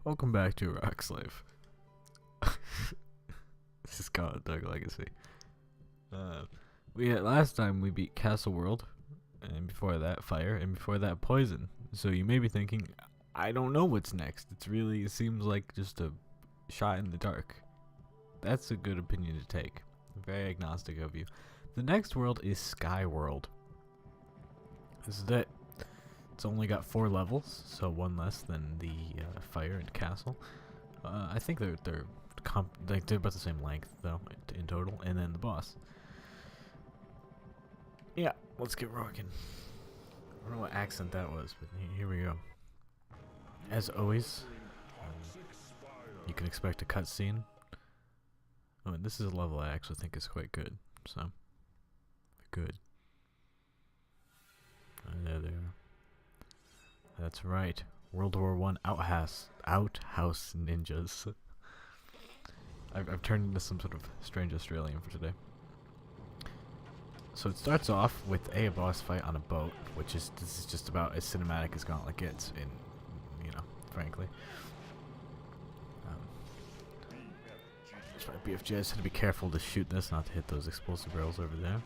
Welcome back to Rock Slave. This is Gauntlet Legacy. Last time we beat Castle World, and before that Fire, and before that Poison. So you may be thinking, I don't know what's next. It seems like just a shot in the dark. That's a good opinion to take. Very agnostic of you. The next world is Sky World. This is it. It's only got 4 levels, so 1 less than the Fire and Castle. I think they're about the same length though in total, and then the boss. Yeah, let's get rocking. I don't know what accent that was, but here we go. As always, you can expect a cutscene. Oh, and this is a level I actually think is quite good. So, good. There they are. That's right. World War I outhouse ninjas. I've turned into some sort of strange Australian for today. So it starts off with a boss fight on a boat, this is just about as cinematic as Gauntlet gets, frankly. BFG, I just had to be careful to shoot this, not to hit those explosive barrels over there.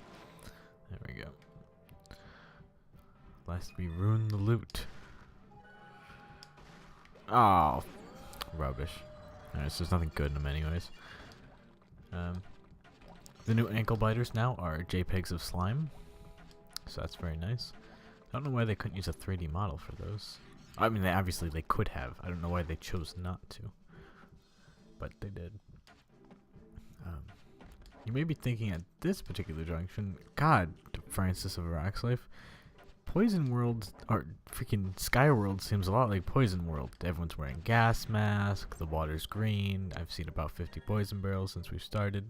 There we go. Last we ruin the loot. Oh, rubbish. Alright, so there's nothing good in them anyways. The new ankle biters now are JPEGs of slime, so that's very nice. I don't know why they couldn't use a 3D model for those. I mean, obviously they could have. I don't know why they chose not to, but they did. You may be thinking at this particular junction, God, Francis of Rock Slave, Poison World, or freaking Sky World seems a lot like Poison World. Everyone's wearing gas masks, the water's green, I've seen about 50 poison barrels since we've started.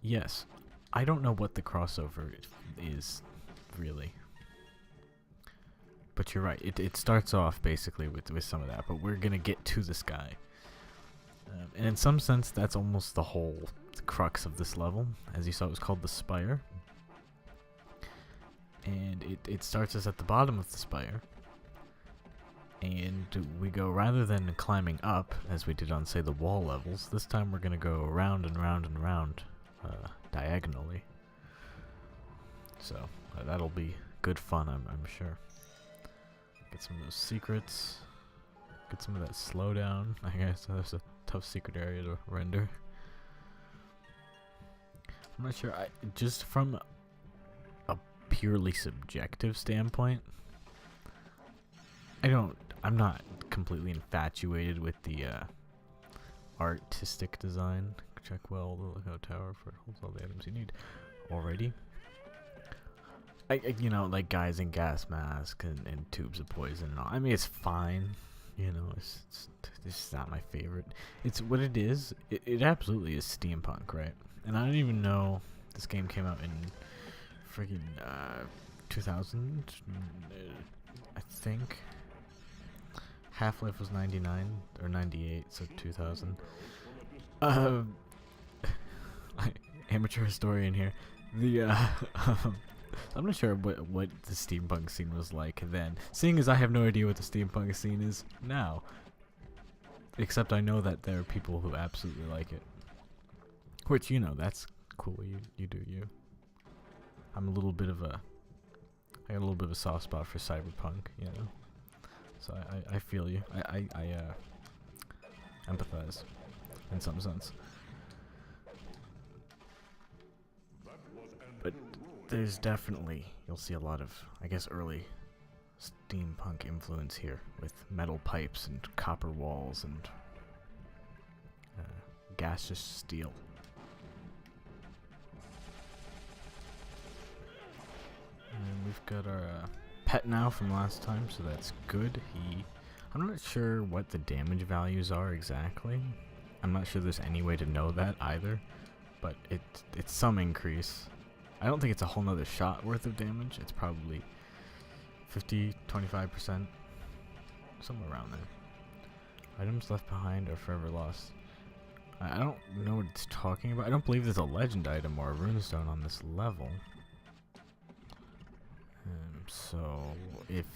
Yes, I don't know what the crossover is, really. But you're right, it starts off basically with some of that, but we're gonna get to the sky. And in some sense, that's almost the whole crux of this level. As you saw, it was called the Spire. And it starts us at the bottom of the spire, and we go, rather than climbing up as we did on, say, the wall levels, this time we're going to go around and round and round diagonally. So that'll be good fun, I'm sure. Get some of those secrets, get some of that slowdown. I guess that's a tough secret area to render. I'm not sure, just from purely subjective standpoint, I'm not completely infatuated with the artistic design. Check well the lookout tower for holds all the items you need. Alrighty. Like guys in gas masks and tubes of poison and all. I mean, it's fine. It's just not my favorite. It's what it is. It absolutely is steampunk, right? And I don't even know this game came out in friggin' 2000, I think. Half-Life was 99 or 98, so 2000. Amateur historian here. I'm not sure what the steampunk scene was like then, seeing as I have no idea what the steampunk scene is now. Except I know that there are people who absolutely like it. Which, that's cool. You do you. I got a little bit of a soft spot for cyberpunk, So I feel you. I empathize in some sense. But there's definitely, you'll see a lot of, I guess, early steampunk influence here with metal pipes and copper walls and gaseous steel. And we've got our pet now from last time, so that's good. I'm not sure what the damage values are exactly. I'm not sure there's any way to know that either, but it's some increase. I don't think it's a whole nother shot worth of damage. It's probably 50, 25%, somewhere around there. Items left behind are forever lost. I don't know what it's talking about. I don't believe there's a legend item or a runestone on this level. So if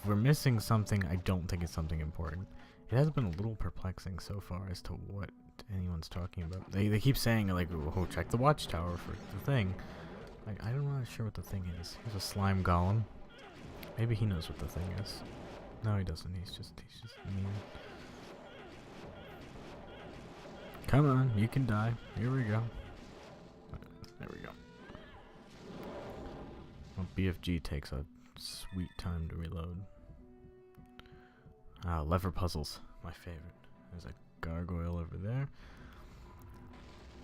we're missing something, I don't think it's something important. It has been a little perplexing so far as to what anyone's talking about. They keep saying like, oh, check the watchtower for the thing. Like, I'm not sure what the thing is. Here's a slime golem. Maybe he knows what the thing is. No, he doesn't. He's just mean. Come on, you can die. Here we go. There we go. Well, BFG takes a sweet time to reload. Lever puzzles, my favorite. There's a gargoyle over there.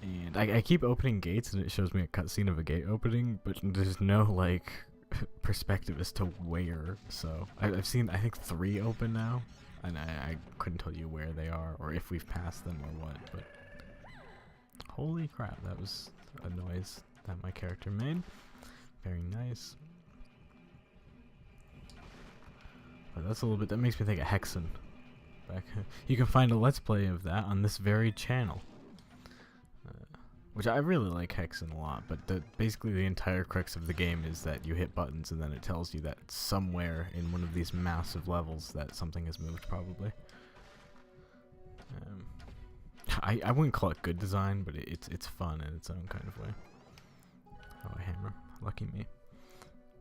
And I keep opening gates and it shows me a cutscene of a gate opening, but there's no, like, perspective as to where. So I've seen, I think, 3 open now, and I couldn't tell you where they are or if we've passed them or what, but holy crap, that was a noise that my character made. Very nice. But that's a little bit, that makes me think of Hexen. You can find a Let's Play of that on this very channel. Which I really like Hexen a lot, but basically the entire crux of the game is that you hit buttons and then it tells you that somewhere in one of these massive levels that something has moved, probably. I wouldn't call it good design, but it's fun in its own kind of way. Oh, a hammer. Lucky me.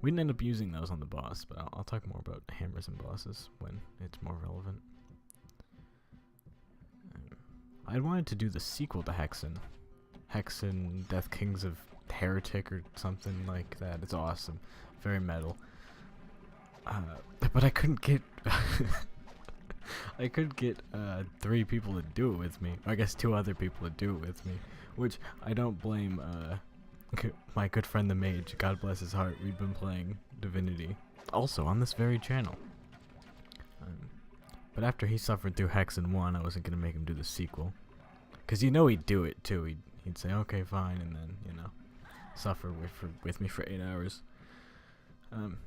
We didn't end up using those on the boss, but I'll talk more about hammers and bosses when it's more relevant. I wanted to do the sequel to Hexen. Hexen, Death Kings of Heretic or something like that. It's awesome. Very metal. But I couldn't get... I could get 3 people to do it with me. Or I guess 2 other people to do it with me. Which I don't blame my good friend the mage. God bless his heart. We've been playing Divinity. Also on this very channel. But after he suffered through Hexen 1, I wasn't going to make him do the sequel. Because you know he'd do it too. He'd say, okay, fine, and then, you know, suffer with me for 8 hours.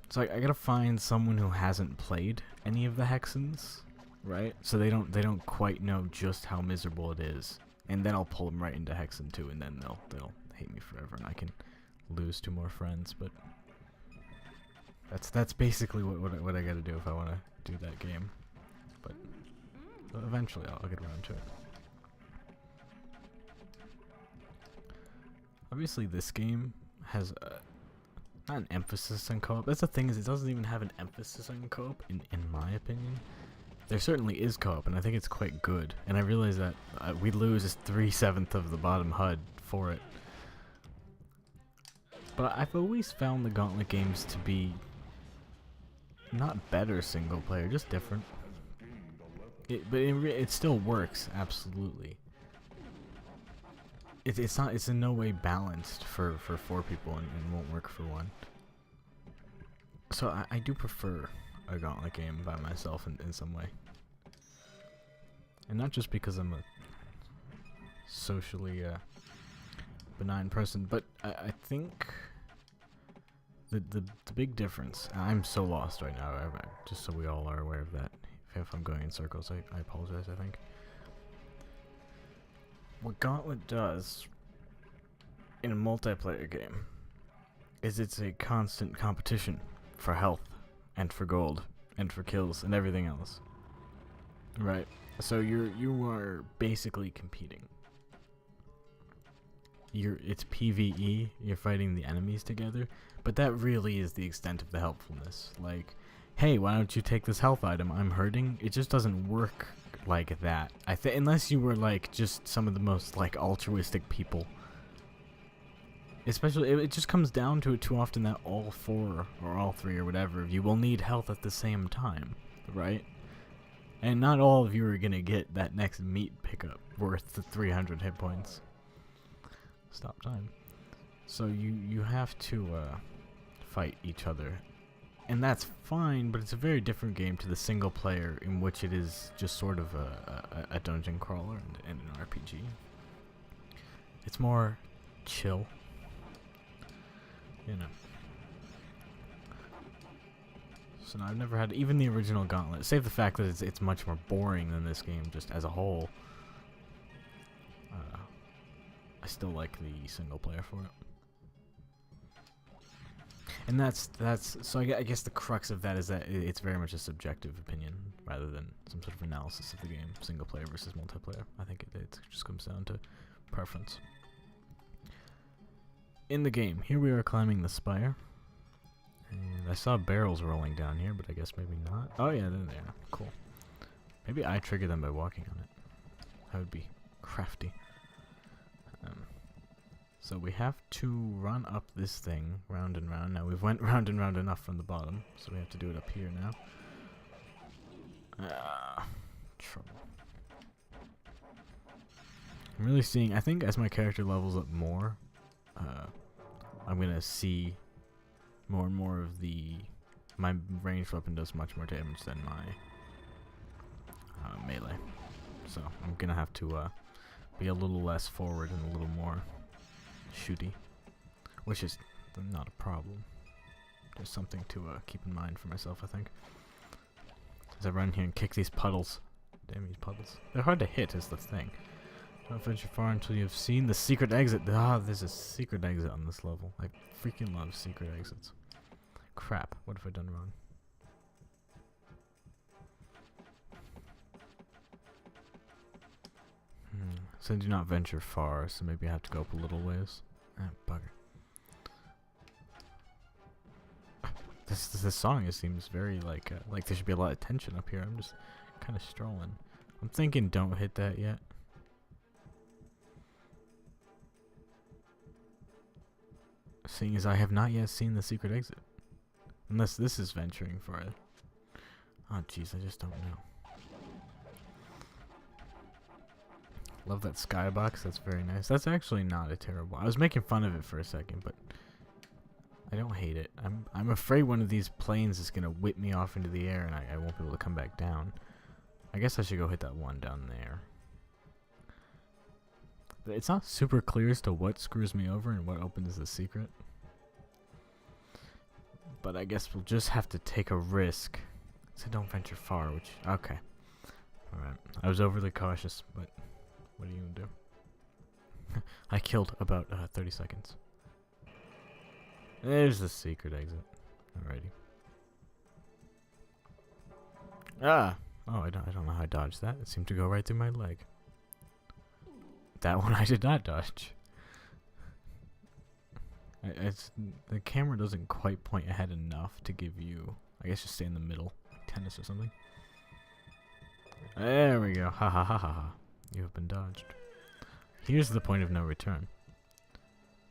So I gotta find someone who hasn't played any of the Hexens, right? So they don't quite know just how miserable it is. And then I'll pull them right into Hexen 2, and then they'll hate me forever, and I can lose 2 more friends. But that's basically what I gotta do if I want to do that game. But eventually I'll get around to it. Obviously, this game has not an emphasis on co-op. That's the thing, is it doesn't even have an emphasis on co-op, in my opinion. There certainly is co-op, and I think it's quite good. And I realize that we lose 3/7 of the bottom HUD for it. But I've always found the Gauntlet games to be not better single player, just different. But it still works, absolutely. It's in no way balanced for 4 people and won't work for 1. So I do prefer a Gauntlet game by myself in some way. And not just because I'm a socially benign person, but I think the big difference, I'm so lost right now, just so we all are aware of that. If I'm going in circles, I apologize, I think. What Gauntlet does in a multiplayer game is it's a constant competition for health and for gold and for kills and everything else. Right? So you are basically competing. It's PvE, you're fighting the enemies together, but that really is the extent of the helpfulness. Like, hey, why don't you take this health item? I'm hurting. It just doesn't work like that. Unless you were like just some of the most like altruistic people. Especially, it just comes down to it too often that all 4 or all 3 or whatever of you will need health at the same time, right? And not all of you are gonna get that next meat pickup worth the 300 hit points. Stop time. So you have to fight each other. And that's fine, but it's a very different game to the single player, in which it is just sort of a dungeon crawler and an RPG. It's more chill, you know. So no, I've never had even the original Gauntlet. Save the fact that it's much more boring than this game, just as a whole. I still like the single player for it. And that's so I guess the crux of that is that it's very much a subjective opinion rather than some sort of analysis of the game, single player versus multiplayer. I think it just comes down to preference. In the game, here we are climbing the spire. And I saw barrels rolling down here, but I guess maybe not. Oh yeah, they're there. Cool. Maybe I trigger them by walking on it. That would be crafty. So we have to run up this thing round and round. Now we've went round and round enough from the bottom, so we have to do it up here now. Trouble. I'm really seeing, I think as my character levels up more, I'm gonna see more and more of my ranged weapon does much more damage than my melee. So I'm gonna have to be a little less forward and a little more shooty, which is not a problem. Just something to keep in mind for myself, I think. As I run here and kick these puddles. Damn these puddles. They're hard to hit is the thing. Don't venture far until you've seen the secret exit. Ah, there's a secret exit on this level. I freaking love secret exits. Crap, what have I done wrong? So do not venture far, so maybe I have to go up a little ways. Ah, bugger. This song, it seems very like there should be a lot of tension up here. I'm just kind of strolling. I'm thinking don't hit that yet. Seeing as I have not yet seen the secret exit. Unless this is venturing for it. Oh jeez, I just don't know. Love that skybox, that's very nice. That's actually not a terrible. I was making fun of it for a second, but I don't hate it. I'm afraid one of these planes is gonna whip me off into the air and I won't be able to come back down. I guess I should go hit that one down there. But it's not super clear as to what screws me over and what opens the secret. But I guess we'll just have to take a risk. So don't venture far, which okay. Alright. I was overly cautious, but what are you gonna do? I killed about 30 seconds. There's the secret exit. Alrighty. Ah! Oh, I don't know how I dodged that. It seemed to go right through my leg. That one I did not dodge. The camera doesn't quite point ahead enough to give you... I guess just stay in the middle. Like tennis or something. There we go. Ha ha ha ha ha. You have been dodged. Here's the point of no return.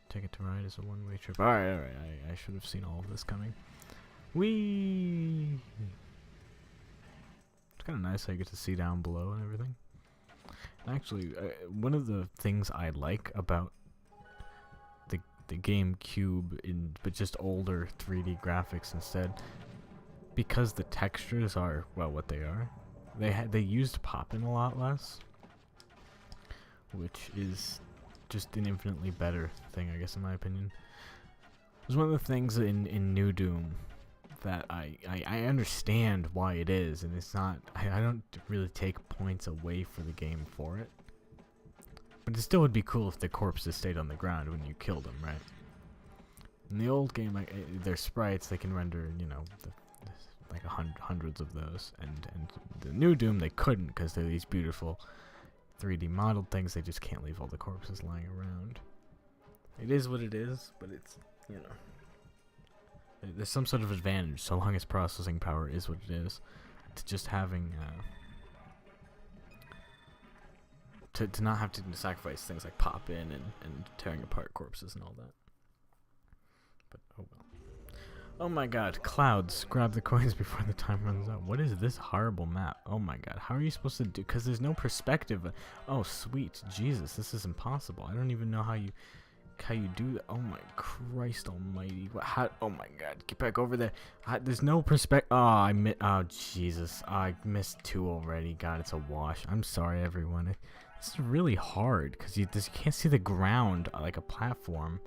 Take it to ride is a one-way trip. Alright, alright. I should have seen all of this coming. Whee! It's kind of nice how you get to see down below and everything. Actually, one of the things I like about the GameCube, but just older 3D graphics instead, because the textures are, well, what they are, they used poppin' a lot less, which is just an infinitely better thing, I guess, in my opinion. It was one of the things in New Doom that I understand why it is, and it's not, I don't really take points away for the game for it. But it still would be cool if the corpses stayed on the ground when you killed them, right? In the old game, they're sprites, they can render, you know, like hundreds of those, and the New Doom they couldn't because they're these beautiful 3D modeled things. They just can't leave all the corpses lying around. It is what it is, but it's, you know, there's some sort of advantage so long as processing power is what it is to just having to not have to sacrifice things like pop in and tearing apart corpses and all that. But oh well. Oh my god, clouds. Grab the coins before the time runs out. What is this horrible map? Oh my god, how are you supposed to do? Because there's no perspective. Oh sweet Jesus, this is impossible. I don't even know how you do that. Oh my Christ almighty. How, oh my god, get back over there. There's no perspective. Oh, oh Jesus, I missed 2 already. God, it's a wash. I'm sorry everyone. This is really hard because you can't see the ground like a platform.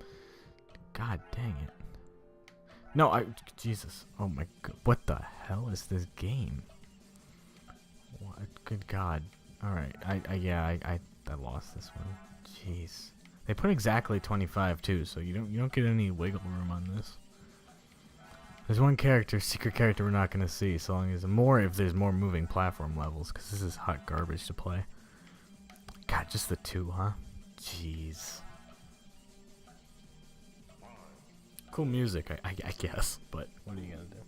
God dang it. No, Jesus. Oh my god. What the hell is this game? What? Good God. Alright. I lost this one. Jeez. They put exactly 25 too, so you don't get any wiggle room on this. There's one character, secret character we're not gonna see, so long as if there's more moving platform levels, because this is hot garbage to play. God, just the 2, huh? Jeez. Cool music, I guess, but what are you gonna do?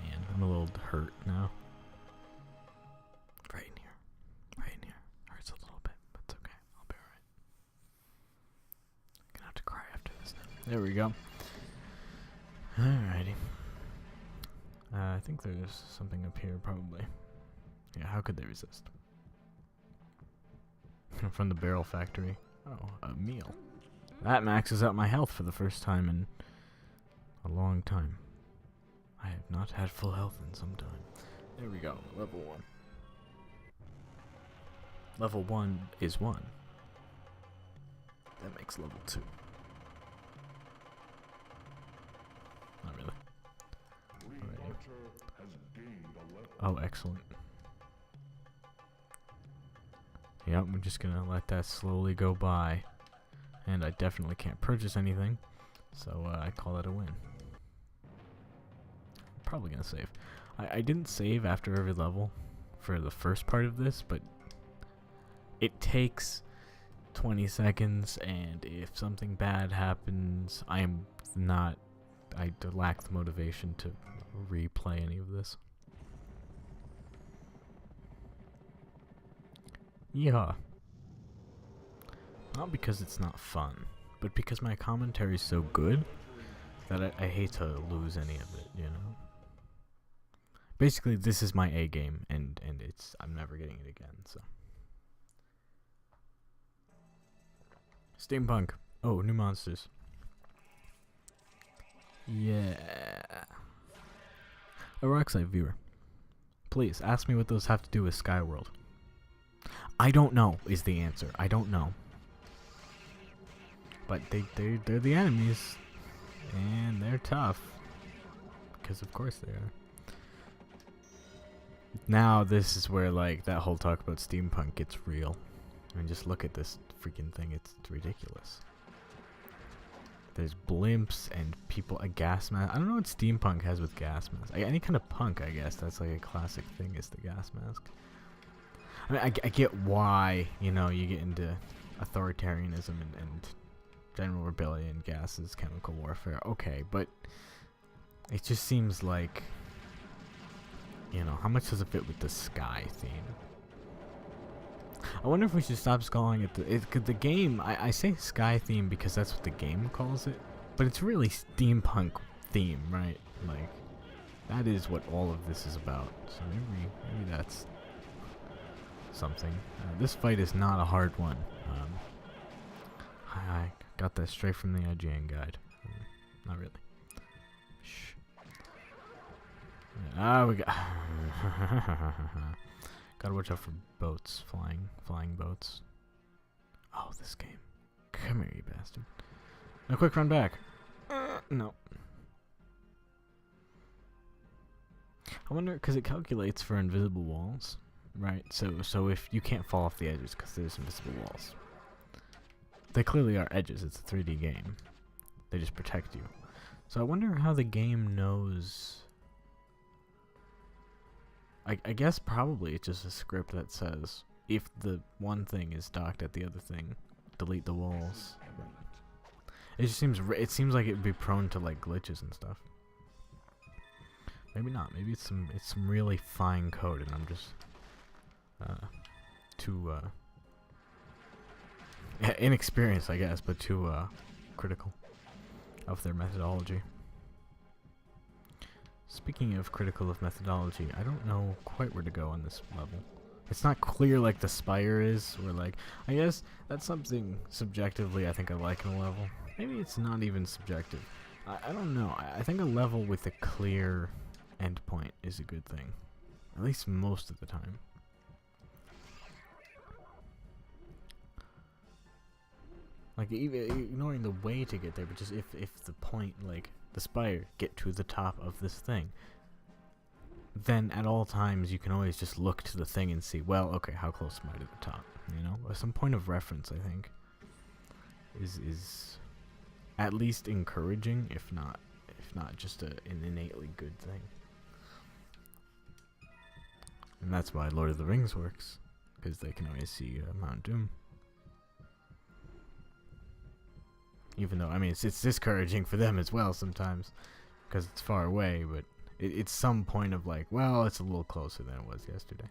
Man, I'm a little hurt now. Right in here. Right in here. Hurts a little bit, but it's okay. I'll be alright. Gonna have to cry after this now. There we go. Alrighty. I think there's something up here, probably. Yeah, how could they resist? From the barrel factory. Oh, a meal. That maxes out my health for the first time in a long time. I have not had full health in some time. There we go, level 1. Level 1 is 1. That makes level 2. Not really. Alrighty. Oh, excellent. Yep, we're just gonna let that slowly go by. And I definitely can't purchase anything, so I call that a win. Probably gonna save. I didn't save after every level for the first part of this, but it takes 20 seconds, and if something bad happens, I lack the motivation to replay any of this. Yeah. Not because it's not fun, but because my commentary is so good that I hate to lose any of it, you know? Basically, this is my A game, and I'm never getting it again, so. Steampunk. Oh, new monsters. Yeah. A Rocksite viewer. Please, ask me what those have to do with Skyworld. I don't know is the answer. I don't know. But they're the enemies. And they're tough. Because of course they are. Now this is where like that whole talk about steampunk gets real. I mean, just look at this freaking thing. It's ridiculous. There's blimps and people, a gas mask. I don't know what steampunk has with gas masks. Any kind of punk, I guess. That's like a classic thing is the gas mask. I mean, I get why, you know, you get into authoritarianism and general rebellion, gases, chemical warfare. Okay, but it just seems like, you know, how much does it fit with the sky theme? I wonder if we should stop calling it the game. I say sky theme because that's what the game calls it, but it's really steampunk theme, right? Like, that is what all of this is about. So maybe that's something. This fight is not a hard one. I got that straight from the IGN guide. Not really. Shh. We got. Gotta watch out for boats, flying boats. Oh, this game. Come here, you bastard. No, quick, run back. No. I wonder, because it calculates for invisible walls, right? So if you can't fall off the edges because there's invisible walls. They clearly are edges. It's a 3D game. They just protect you. So I wonder how the game knows. I guess probably it's just a script that says if the one thing is docked at the other thing, delete the walls. It just seems like it'd be prone to like glitches and stuff. Maybe not. Maybe it's some really fine code, and I'm just too inexperienced, I guess, but too critical of their methodology. Speaking of critical of methodology, I don't know quite where to go on this level. It's not clear like the spire is, or like, I guess that's something subjectively I think I like in a level. Maybe it's not even subjective. I don't know. I think a level with a clear endpoint is a good thing. At least most of the time. Like, even ignoring the way to get there, but just if the point, like, the spire, get to the top of this thing, then at all times you can always just look to the thing and see, well, okay, how close am I to the top? You know? Some point of reference, I think, is at least encouraging, if not just an innately good thing. And that's why Lord of the Rings works, because they can always see Mount Doom. Even though, I mean, it's discouraging for them as well sometimes, because it's far away, but it's some point of like, well, it's a little closer than it was yesterday.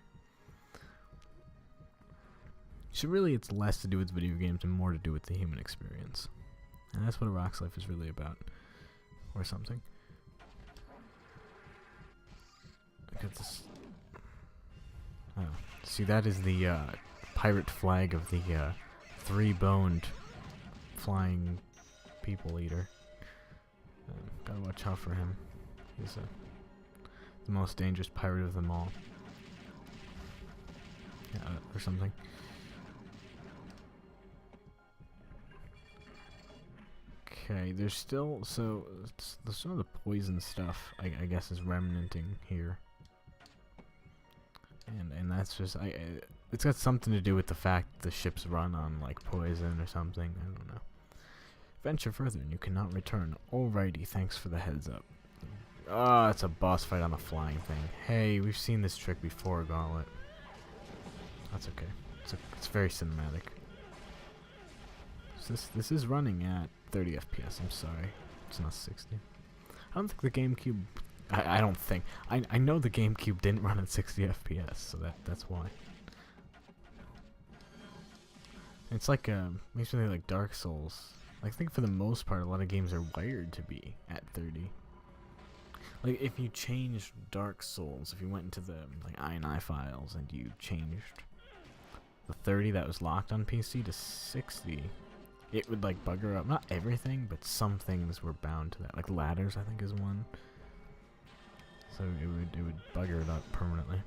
So really, it's less to do with video games and more to do with the human experience. And that's what a Rock's life is really about. Or something. Look at this. Oh. See, that is the pirate flag of the three-boned flying people eater. Gotta watch out for him. He's the most dangerous pirate of them all. Yeah, or something. Okay, there's still, so some of the poison stuff I guess is remnanting here, and that's just it's got something to do with the fact the ships run on like poison or something. I don't know. Venture further and you cannot return. Alrighty, thanks for the heads up. Ah, it's a boss fight on a flying thing. Hey, we've seen this trick before, Gauntlet. That's okay. It's very cinematic. So this is running at 30 FPS. I'm sorry, it's not 60. I don't think the GameCube. I don't think. I know the GameCube didn't run at 60 FPS, so that's why. It's like makes me think like Dark Souls. I think for the most part, a lot of games are wired to be at 30. Like if you changed Dark Souls, if you went into the like INI files and you changed the 30 that was locked on PC to 60. It would like bugger up, not everything, but some things were bound to that. Like ladders, I think, is one. So it would bugger it up permanently.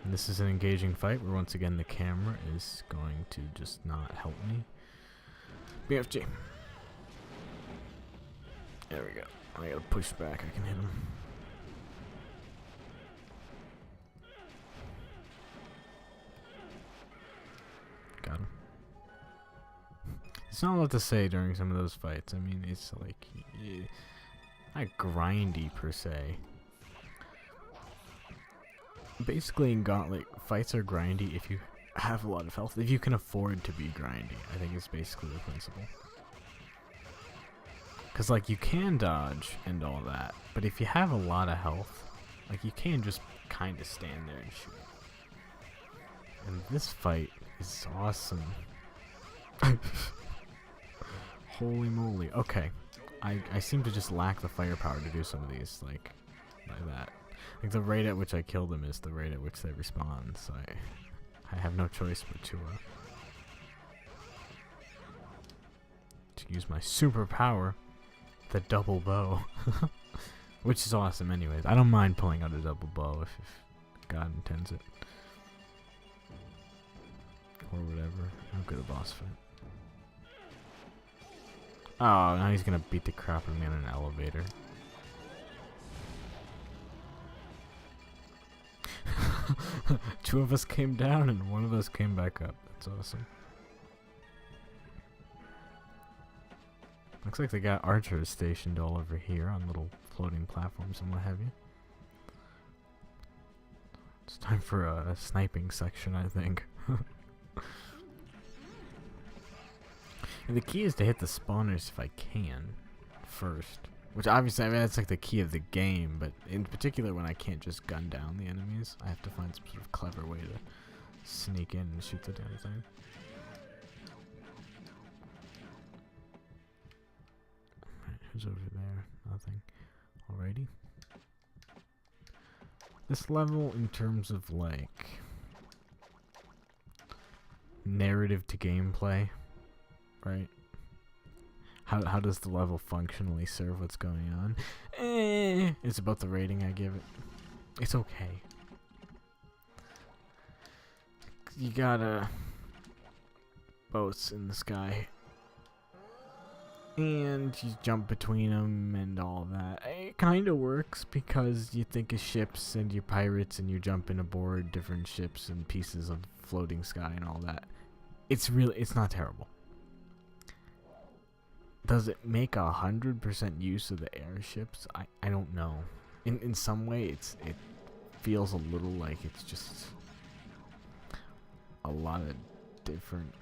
And this is an engaging fight where once again the camera is going to just not help me. BFG. There we go. I gotta push back. I can hit him. Got him. It's not a lot to say during some of those fights. I mean, it's like not grindy per se. Basically, in Gauntlet, fights are grindy if you have a lot of health. If you can afford to be grindy, I think it's basically the principle. Because, like, you can dodge and all that, but if you have a lot of health, like, you can just kind of stand there and shoot. And this fight is awesome. Holy moly. Okay. I seem to just lack the firepower to do some of these, like that. Like, the rate at which I kill them is the rate at which they respawn, so I have no choice but to use my superpower, the double bow. Which is awesome anyways. I don't mind pulling out a double bow if God intends it. Or whatever. How good a boss fight. Oh, now he's gonna beat the crap out of me in an elevator. Two of us came down and one of us came back up. That's awesome. Looks like they got archers stationed all over here on little floating platforms and what have you. It's time for a sniping section, I think. And the key is to hit the spawners if I can first. Which obviously, I mean, that's like the key of the game, but in particular when I can't just gun down the enemies, I have to find some sort of clever way to sneak in and shoot the damn thing. Alright, who's over there? Nothing. Alrighty. This level, in terms of like narrative to gameplay, right? How does the level functionally serve what's going on? It's about the rating I give it. It's okay. You got boats in the sky. And you jump between them and all that. It kind of works because you think of ships and you're pirates and you're jumping aboard different ships and pieces of floating sky and all that. It's not terrible. Does it make 100% use of the airships? I don't know. In some way, it feels a little like it's just a lot of different.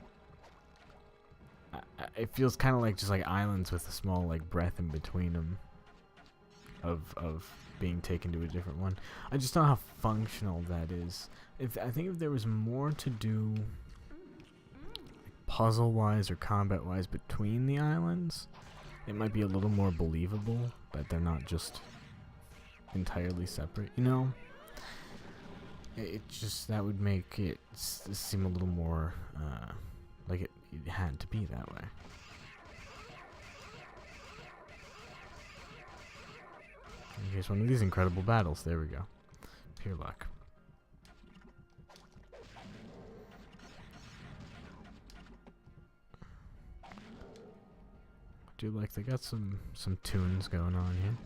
It feels kind of like just like islands with a small like breath in between them of being taken to a different one. I just don't know how functional that is. I think if there was more to do puzzle wise or combat wise between the islands, it might be a little more believable that they're not just entirely separate, you know? It just, that would make it seem a little more like it had to be that way. Here's one of these incredible battles. There we go. Pure luck. I do like they got some tunes going on here.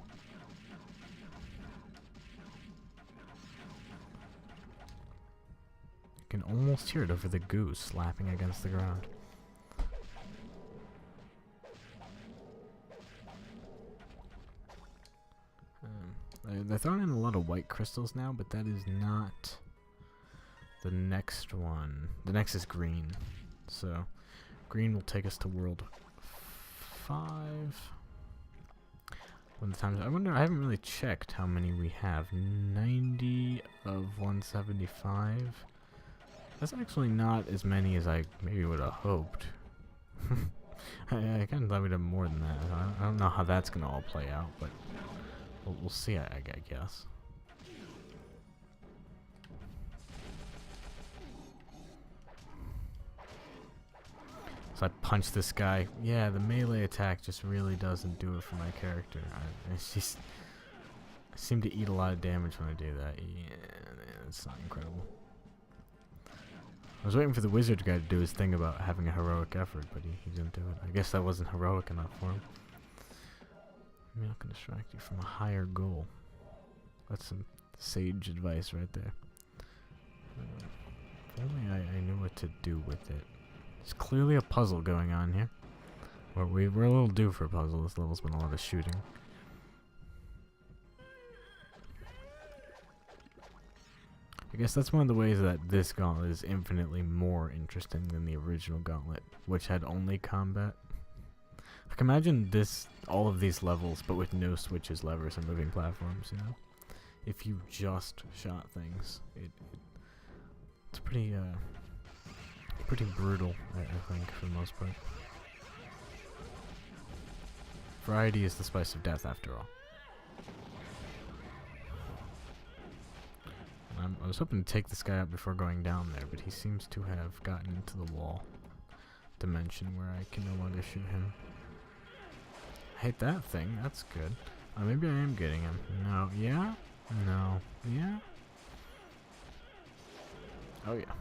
You can almost hear it over the goose slapping against the ground. They're throwing in a lot of white crystals now, but that is not the next one. The next is green. So, green will take us to world 5. When the times, I wonder, I haven't really checked how many we have. 90 of 175. That's actually not as many as I maybe would have hoped. I kind of thought we'd have more than that. I don't know how that's going to all play out, but we'll see, I guess. So I punch this guy. Yeah, the melee attack just really doesn't do it for my character. I seem to eat a lot of damage when I do that. Yeah, it's not incredible. I was waiting for the wizard guy to do his thing about having a heroic effort, but he didn't do it. I guess that wasn't heroic enough for him. I'm not going to distract you from a higher goal. That's some sage advice right there. If only I knew what to do with it. There's clearly a puzzle going on here. We're a little due for a puzzle. This level's been a lot of shooting. I guess that's one of the ways that this Gauntlet is infinitely more interesting than the original Gauntlet, which had only combat. Like, imagine all of these levels, but with no switches, levers, and moving platforms, you know? If you just shot things, it's pretty brutal, I think, for the most part. Variety is the spice of death, after all. I was hoping to take this guy out before going down there, but he seems to have gotten into the wall dimension where I can no longer shoot him. I hate that thing. That's good. Maybe I am getting him. No. Yeah? No. Yeah? Oh, yeah.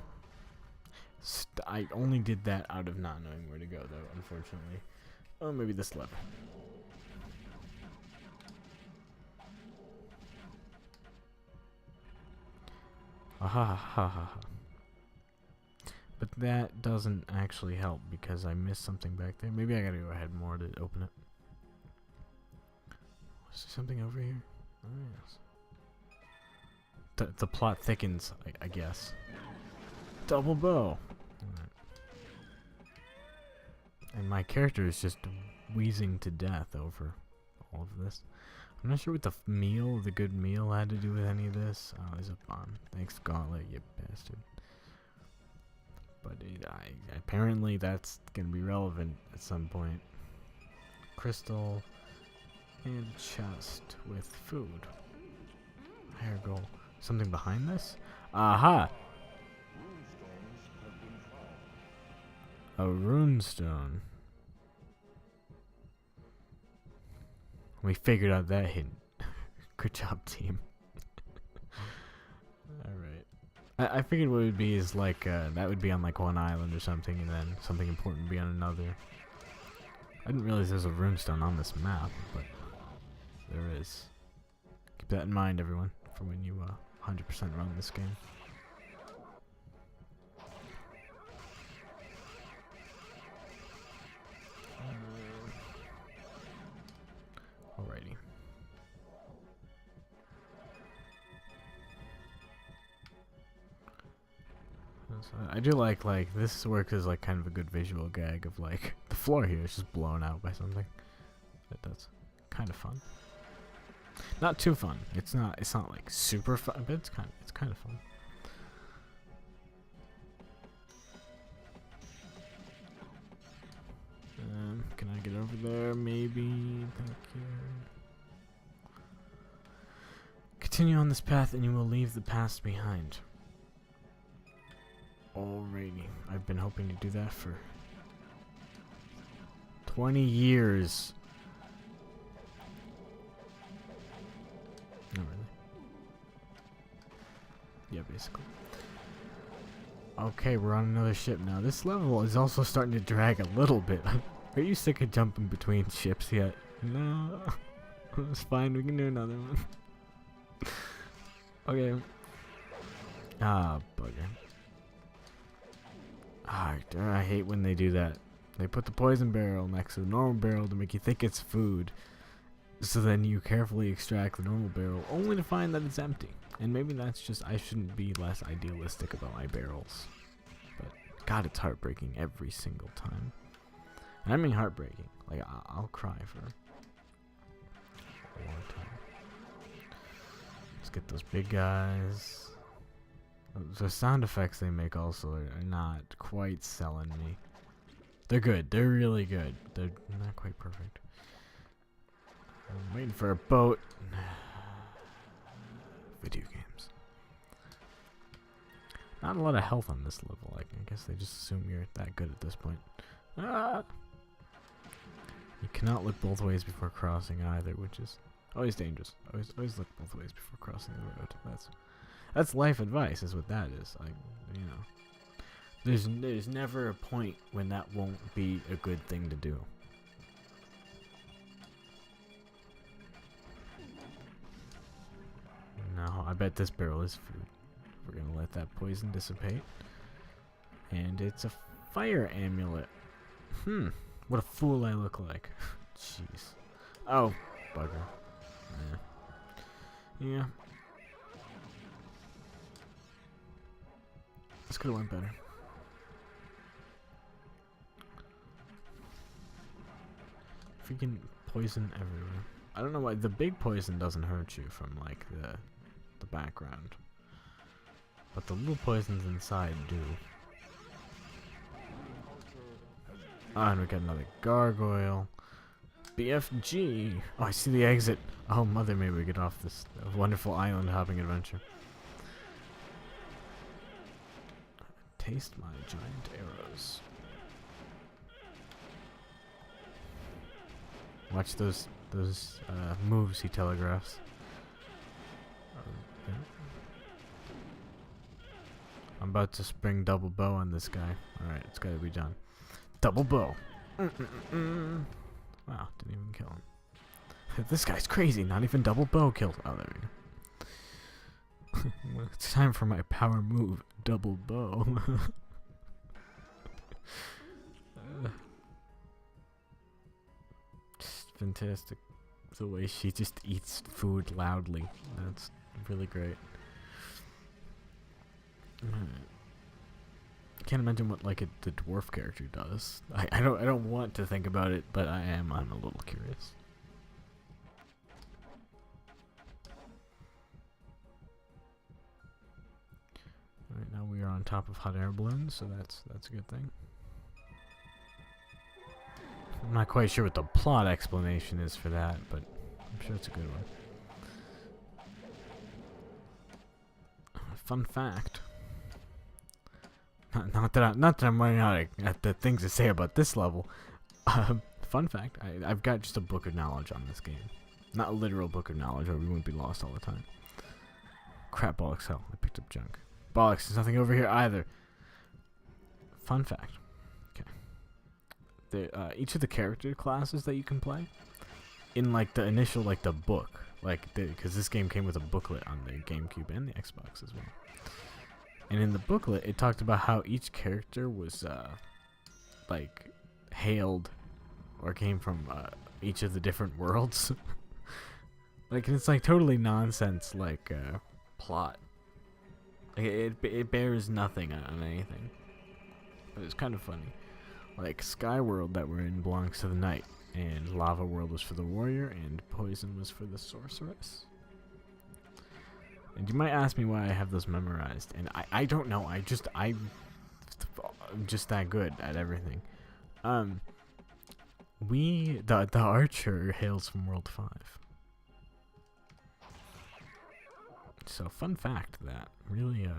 I only did that out of not knowing where to go, though, unfortunately. Oh, maybe this lever. Aha, ha, ha, ha. But that doesn't actually help because I missed something back there. Maybe I gotta go ahead more to open it. Is there something over here? Oh, yes. The plot thickens, I guess. Double bow. Right. And my character is just wheezing to death over all of this. I'm not sure what the good meal had to do with any of this. Oh, there's a bomb. Thanks, Gauntlet, you bastard. But apparently that's going to be relevant at some point. Crystal and chest with food. Higher goal. Something behind this? Aha! A runestone. We figured out that hint. Good job, team. Alright. I figured what it would be is like, that would be on like one island or something, and then something important would be on another. I didn't realize there's a runestone on this map, but there is. Keep that in mind, everyone, for when you 100% run this game. Alrighty. So I do like this works as like kind of a good visual gag of like the floor here is just blown out by something. That's kind of fun. Not too fun. It's not like super fun, but it's kind of fun. Can I get over there? Maybe. Thank you. Continue on this path and you will leave the past behind. Alrighty. I've been hoping to do that for 20 years. Not really. Yeah, basically. Okay, we're on another ship now. This level is also starting to drag a little bit. Are you sick of jumping between ships yet? No. It's fine, we can do another one. Okay. Ah, bugger. Ah, I hate when they do that. They put the poison barrel next to the normal barrel to make you think it's food. So then you carefully extract the normal barrel, only to find that it's empty. And maybe that's just, I shouldn't be less idealistic about my barrels. But God, it's heartbreaking every single time. And I mean heartbreaking. Like, I'll cry for a long time. Let's get those big guys. The sound effects they make also are not quite selling me. They're good. They're really good. They're not quite perfect. I'm waiting for a boat. Video games. Not a lot of health on this level. Like, I guess they just assume you're that good at this point. Ah! You cannot look both ways before crossing either, which is always dangerous. Always look both ways before crossing the road. That's life advice, is what that is. You know, there's never a point when that won't be a good thing to do. No, I bet this barrel is food. We're gonna let that poison dissipate, and it's a fire amulet. What a fool I look like. Jeez. Oh, bugger. Yeah. This could have went better. Freaking poison everywhere. I don't know why the big poison doesn't hurt you from like the background, but the little poisons inside do. Ah, and we got another gargoyle. BFG. Oh, I see the exit. Oh, mother, may we get off this wonderful island hopping adventure. Taste my giant arrows. Watch those moves he telegraphs. Okay. I'm about to spring double bow on this guy. Alright, it's gotta be done. Double bow. Wow, didn't even kill him. This guy's crazy. Not even double bow killed. Oh, there we go. Well, it's time for my power move, double bow. Just fantastic. The way she just eats food loudly. That's really great. I can't imagine what like the dwarf character does. I don't want to think about it, but I'm a little curious. Alright, now we are on top of hot air balloons, so that's a good thing. I'm not quite sure what the plot explanation is for that, but I'm sure it's a good one. Fun fact. Not that I'm running out of the things to say about this level. Fun fact, I've got just a book of knowledge on this game. Not a literal book of knowledge, or we wouldn't be lost all the time. Crap, bollocks, hell. I picked up junk. Bollocks, there's nothing over here either. Fun fact. Okay. each of the character classes that you can play in like the initial like the book, like because this game came with a booklet on the GameCube and the Xbox as well. And in the booklet, it talked about how each character was like hailed or came from each of the different worlds. Like it's like totally nonsense like plot. Like, it bears nothing on anything. But it's kind of funny. Like Sky World that we're in belongs to the knight, and Lava World was for the warrior, and Poison was for the sorceress. And you might ask me why I have those memorized, and I don't know. I'm just that good at everything. The archer hails from World 5. So fun fact that really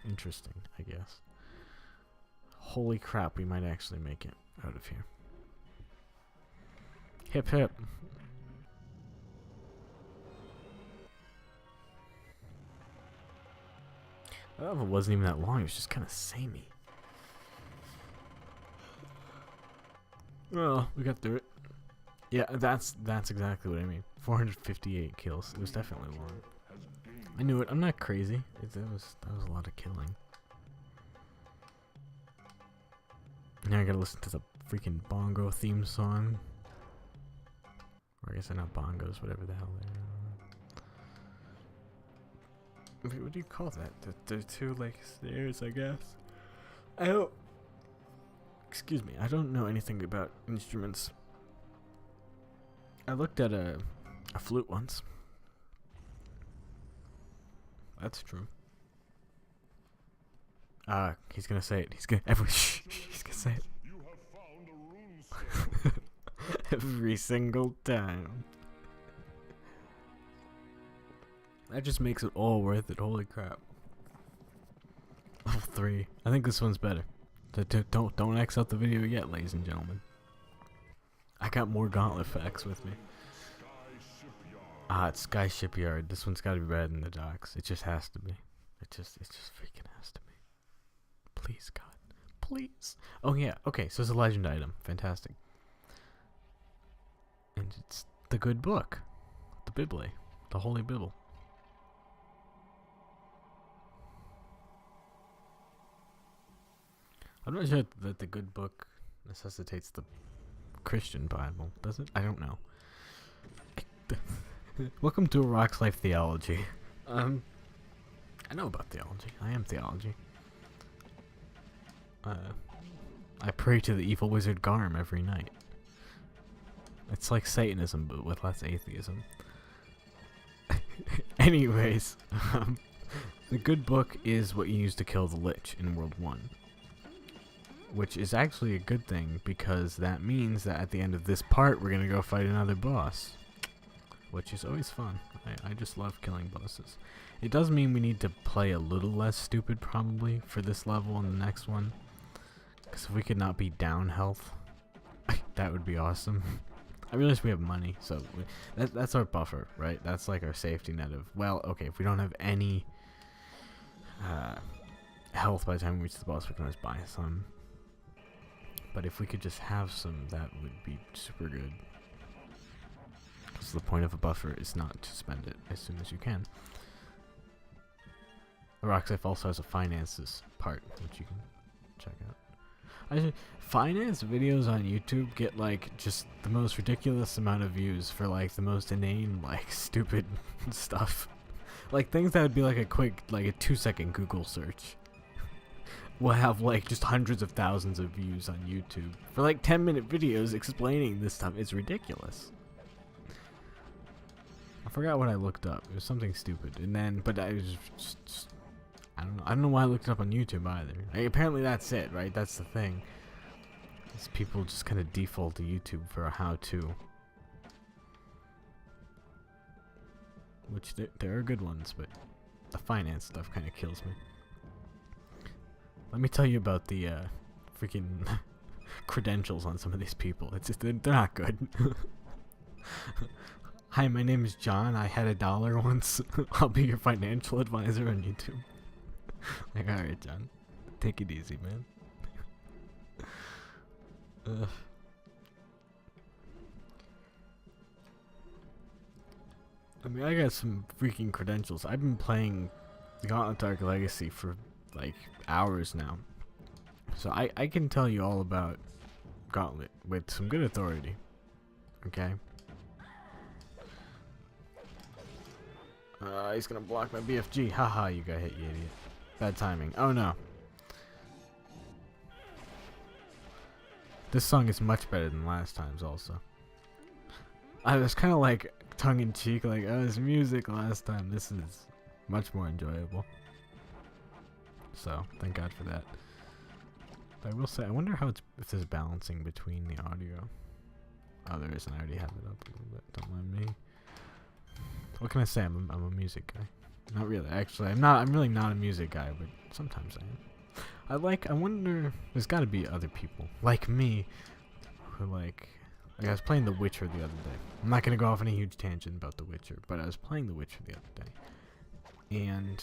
interesting, I guess. Holy crap, we might actually make it out of here. Hip hip. That level wasn't even that long, it was just kind of samey. Well, we got through it. Yeah, that's exactly what I mean. 458 kills. It was definitely long. I knew it. I'm not crazy. That was a lot of killing. Now I gotta listen to the freaking bongo theme song. Or I guess they're not bongos, whatever the hell they are. What do you call that? The two like stairs, I guess. I don't. Excuse me. I don't know anything about instruments. I looked at a flute once. That's true. He's gonna say it. He's gonna he's gonna say it. Every single time. That just makes it all worth it. Holy crap. Level 3. I think this one's better. Don't X out the video yet, ladies and gentlemen. I got more Gauntlet facts with me. It's Sky Shipyard. This one's gotta be better than the docks. It just has to be. It just freaking has to be. Please, God. Please. Oh, yeah. Okay, so it's a legend item. Fantastic. And it's the good book. The Bible. The Holy Bible. I'm not sure that the good book necessitates the Christian Bible, does it? I don't know. Welcome to a Rock's Life Theology. I know about theology. I am theology. I pray to the evil wizard Garm every night. It's like Satanism, but with less atheism. Anyways, the good book is what you use to kill the Lich in World 1. Which is actually a good thing, because that means that at the end of this part, we're gonna go fight another boss. Which is always fun. I just love killing bosses. It does mean we need to play a little less stupid, probably, for this level and the next one. Because if we could not be down health, that would be awesome. I realize we have money, so that's our buffer, right? That's like our safety net of, well, okay, if we don't have any health by the time we reach the boss, we can always buy some. But if we could just have some, that would be super good. Because the point of a buffer is not to spend it as soon as you can. Rock's Life also has a finances part, which you can check out. Finance videos on YouTube get like just the most ridiculous amount of views for like the most inane, like stupid stuff. Like things that would be like a quick, like a 2-second Google search will have like just hundreds of thousands of views on YouTube for like 10-minute videos explaining this stuff. It's ridiculous. I forgot what I looked up. It was something stupid, and then but I was just I don't know why I looked it up on YouTube either. Like, apparently that's it, right? That's the thing. Is people just kind of default to YouTube for a how-to, which there are good ones, but the finance stuff kind of kills me. Let me tell you about the freaking credentials on some of these people. It's just they're not good. Hi, my name is John. I had $1 once. I'll be your financial advisor on YouTube. Like, alright, John. Take it easy, man. I mean, I got some freaking credentials. I've been playing Gauntlet Dark Legacy for like hours now. So I can tell you all about Gauntlet with some good authority. Okay? He's gonna block my BFG. Haha, you got hit, you idiot. Bad timing. Oh no. This song is much better than last time's also. I was kind of like tongue-in-cheek, like, oh, this music last time. This is much more enjoyable. So, thank God for that. I will say, I wonder how if there's balancing between the audio. Oh, there isn't. I already have it up a little bit. Don't mind me. What can I say? I'm a music guy. Not really. Actually, I'm really not a music guy, but sometimes I am. I wonder, there's got to be other people like me who like I was playing The Witcher the other day. I'm not going to go off on a huge tangent about The Witcher, but I was playing The Witcher the other day. And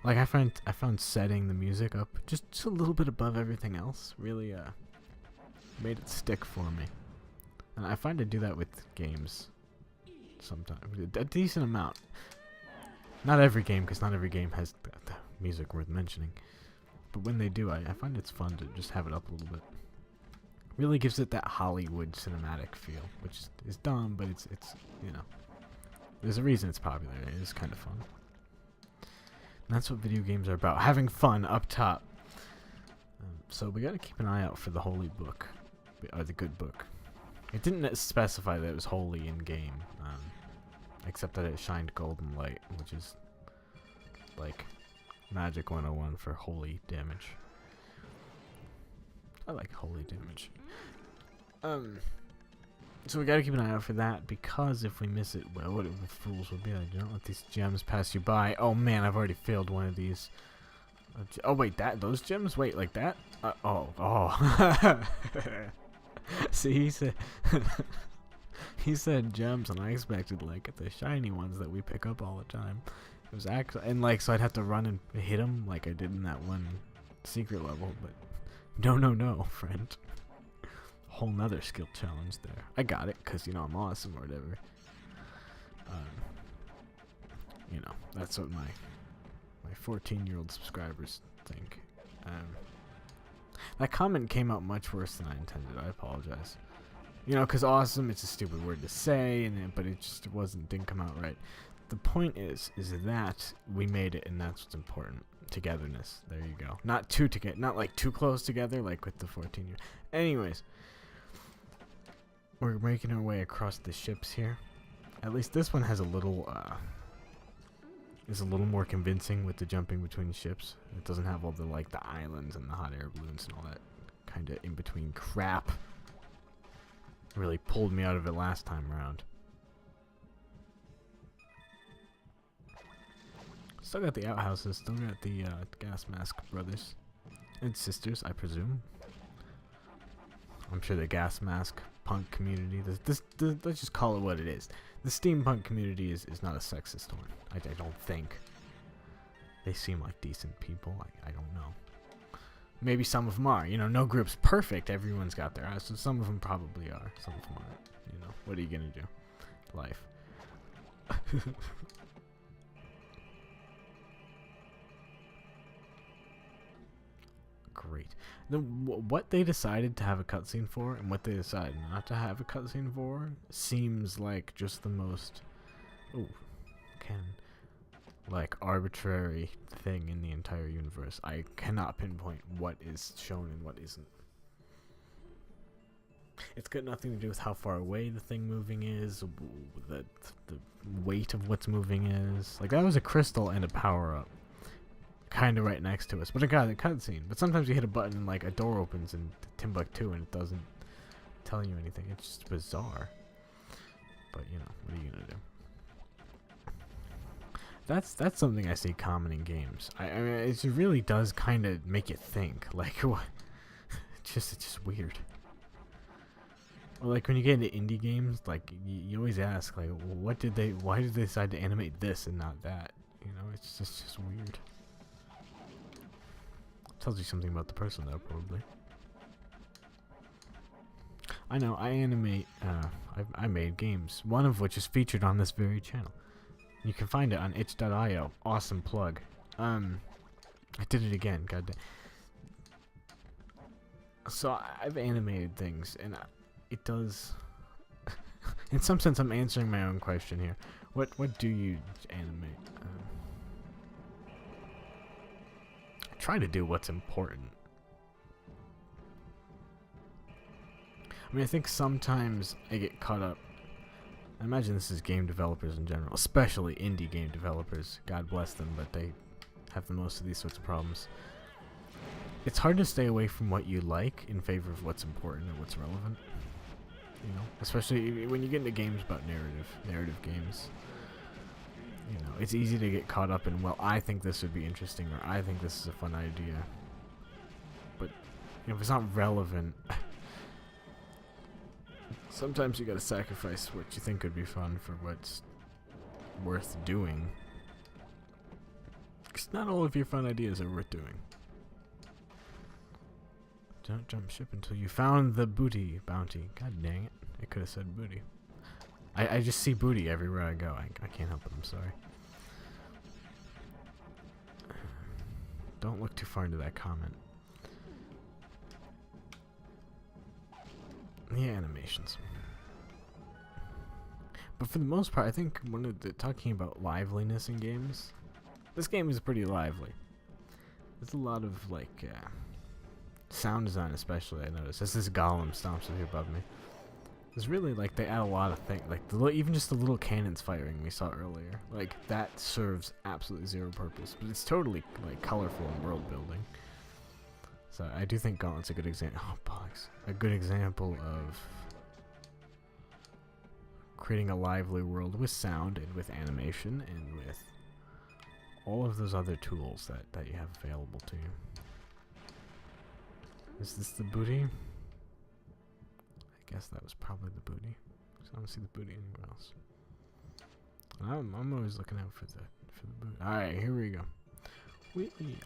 like I found setting the music up just a little bit above everything else really made it stick for me. And I find I do that with games sometimes. A decent amount. Not every game, because not every game has the music worth mentioning. But when they do, I find it's fun to just have it up a little bit. Really gives it that Hollywood cinematic feel, which is dumb, but it's you know, there's a reason it's popular. It is kind of fun. And that's what video games are about, having fun up top. So we gotta keep an eye out for the Holy Book, or the Good Book. It didn't specify that it was holy in game, except that it shined golden light, which is like Magic 101 for holy damage. I like holy damage. So we gotta keep an eye out for that, because if we miss it, well, what the fools will be like, don't let these gems pass you by. Oh man, I've already failed one of these. Oh wait, those gems? Wait, like that? Oh. See, he said gems, and I expected like the shiny ones that we pick up all the time. It was actually, and like, so I'd have to run and hit them like I did in that one secret level, but no, friend. Whole nother skill challenge there. I got it, cause you know I'm awesome or whatever. You know, that's what my 14-year-old subscribers think. That comment came out much worse than I intended. I apologize. You know, cause awesome, it's a stupid word to say, but it just didn't come out right. The point is that we made it, and that's what's important. Togetherness. There you go. Not like too close together, like with the 14-year. Anyways, we're making our way across the ships here. At least this one has a little more convincing with the jumping between ships. It doesn't have all the like the islands and the hot air balloons and all that kind of in between crap. Really pulled me out of it last time around. Still got the outhouses. Still got the gas mask brothers and sisters, I presume. I'm sure the gas mask punk community. Let's just call it what it is. The steampunk community is not a sexist one. I don't think. They seem like decent people. I don't know. Maybe some of them are. You know, no group's perfect. Everyone's got their eyes. So some of them probably are. Some of them aren't. You know, what are you gonna do? Life. Great. What they decided to have a cutscene for and what they decided not to have a cutscene for seems like just the most like arbitrary thing in the entire universe. I cannot pinpoint what is shown and what isn't. It's got nothing to do with how far away the thing moving is, the weight of what's moving is. Like, that was a crystal and a power-up. Kind of right next to us, but it got a cutscene. But sometimes you hit a button and like a door opens in Timbuktu and it doesn't tell you anything. It's just bizarre. But you know, what are you gonna do? That's something I see common in games. I mean, it really does kind of make you think. Like, what? It's just weird. Or like when you get into indie games, like you always ask, like, why did they decide to animate this and not that? You know, it's just weird. Tells you something about the person, though, probably. I know, I animate, I made games, one of which is featured on this very channel. You can find it on itch.io. Awesome plug. I did it again, goddamn. So I've animated things, and it does... in some sense, I'm answering my own question here. What do you animate? I try to do what's important. I mean, I think sometimes I get caught up. I imagine this is game developers in general, especially indie game developers. God bless them, but they have the most of these sorts of problems. It's hard to stay away from what you like in favor of what's important and what's relevant. You know, especially when you get into games about narrative games. You know, it's easy to get caught up in, well, I think this would be interesting, or I think this is a fun idea. But, you know, if it's not relevant, sometimes you gotta sacrifice what you think would be fun for what's worth doing. Because not all of your fun ideas are worth doing. Don't jump ship until you found the bounty. God dang it. I could have said booty. I just see booty everywhere I go. I can't help it. I'm sorry. Don't look too far into that comment. The animations. But for the most part, I think when talking about liveliness in games, this game is pretty lively. There's a lot of, like, sound design especially, I noticed. As this golem stomps up here above me. It's really, like, they add a lot of things. Like, even just the little cannons firing we saw earlier. Like, that serves absolutely zero purpose. But it's totally, like, colorful and world building. So I do think Gauntlet's a good example. Oh, bollocks. A good example of creating a lively world with sound and with animation and with all of those other tools that you have available to you. Is this the booty? I guess that was probably the booty. I don't see the booty anywhere else. I'm always looking out for the booty. All right, here we go.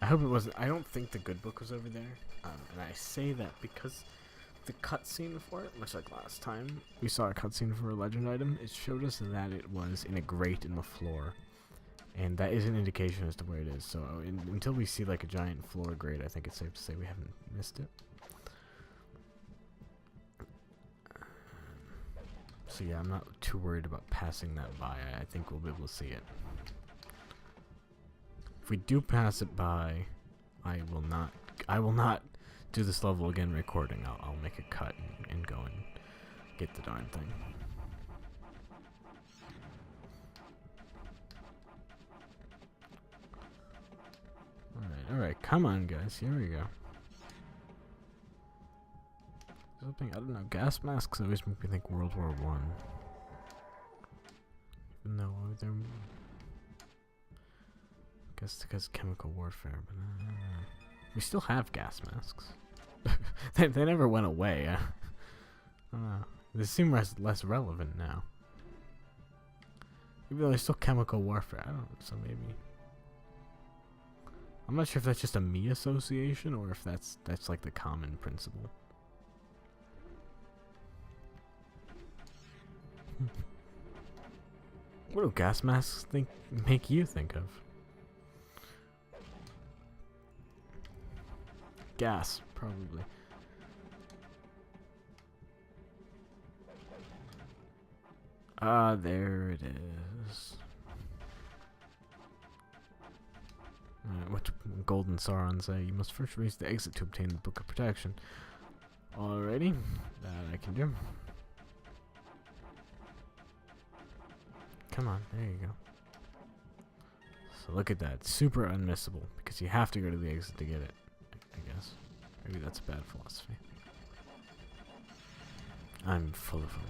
I hope it wasn't. I don't think the good book was over there, and I say that because the cutscene for it, much like last time we saw a cutscene for a legend item, it showed us that it was in a grate in the floor, and that is an indication as to where it is. So until we see like a giant floor grate, I think it's safe to say we haven't missed it. So yeah, I'm not too worried about passing that by. I think we'll be able to see it. If we do pass it by, I will not do this level again recording. I'll make a cut and go and get the darn thing. Alright, come on guys, here we go. Something, I don't know, gas masks always make me think World War I. Even though they're... I guess because chemical warfare, but I don't know. We still have gas masks. they never went away. I don't know. They seem less relevant now. Even though there's still chemical warfare. I don't know, so maybe... I'm not sure if that's just a me association or if that's like the common principle. What do gas masks make you think of? Gas, probably. There it is. What Golden Sauron say? You must first raise the exit to obtain the Book of Protection. Alrighty, that I can do. Come on, there you go. So look at that, super unmissable, because you have to go to the exit to get it, I guess. Maybe that's a bad philosophy. I'm full of them.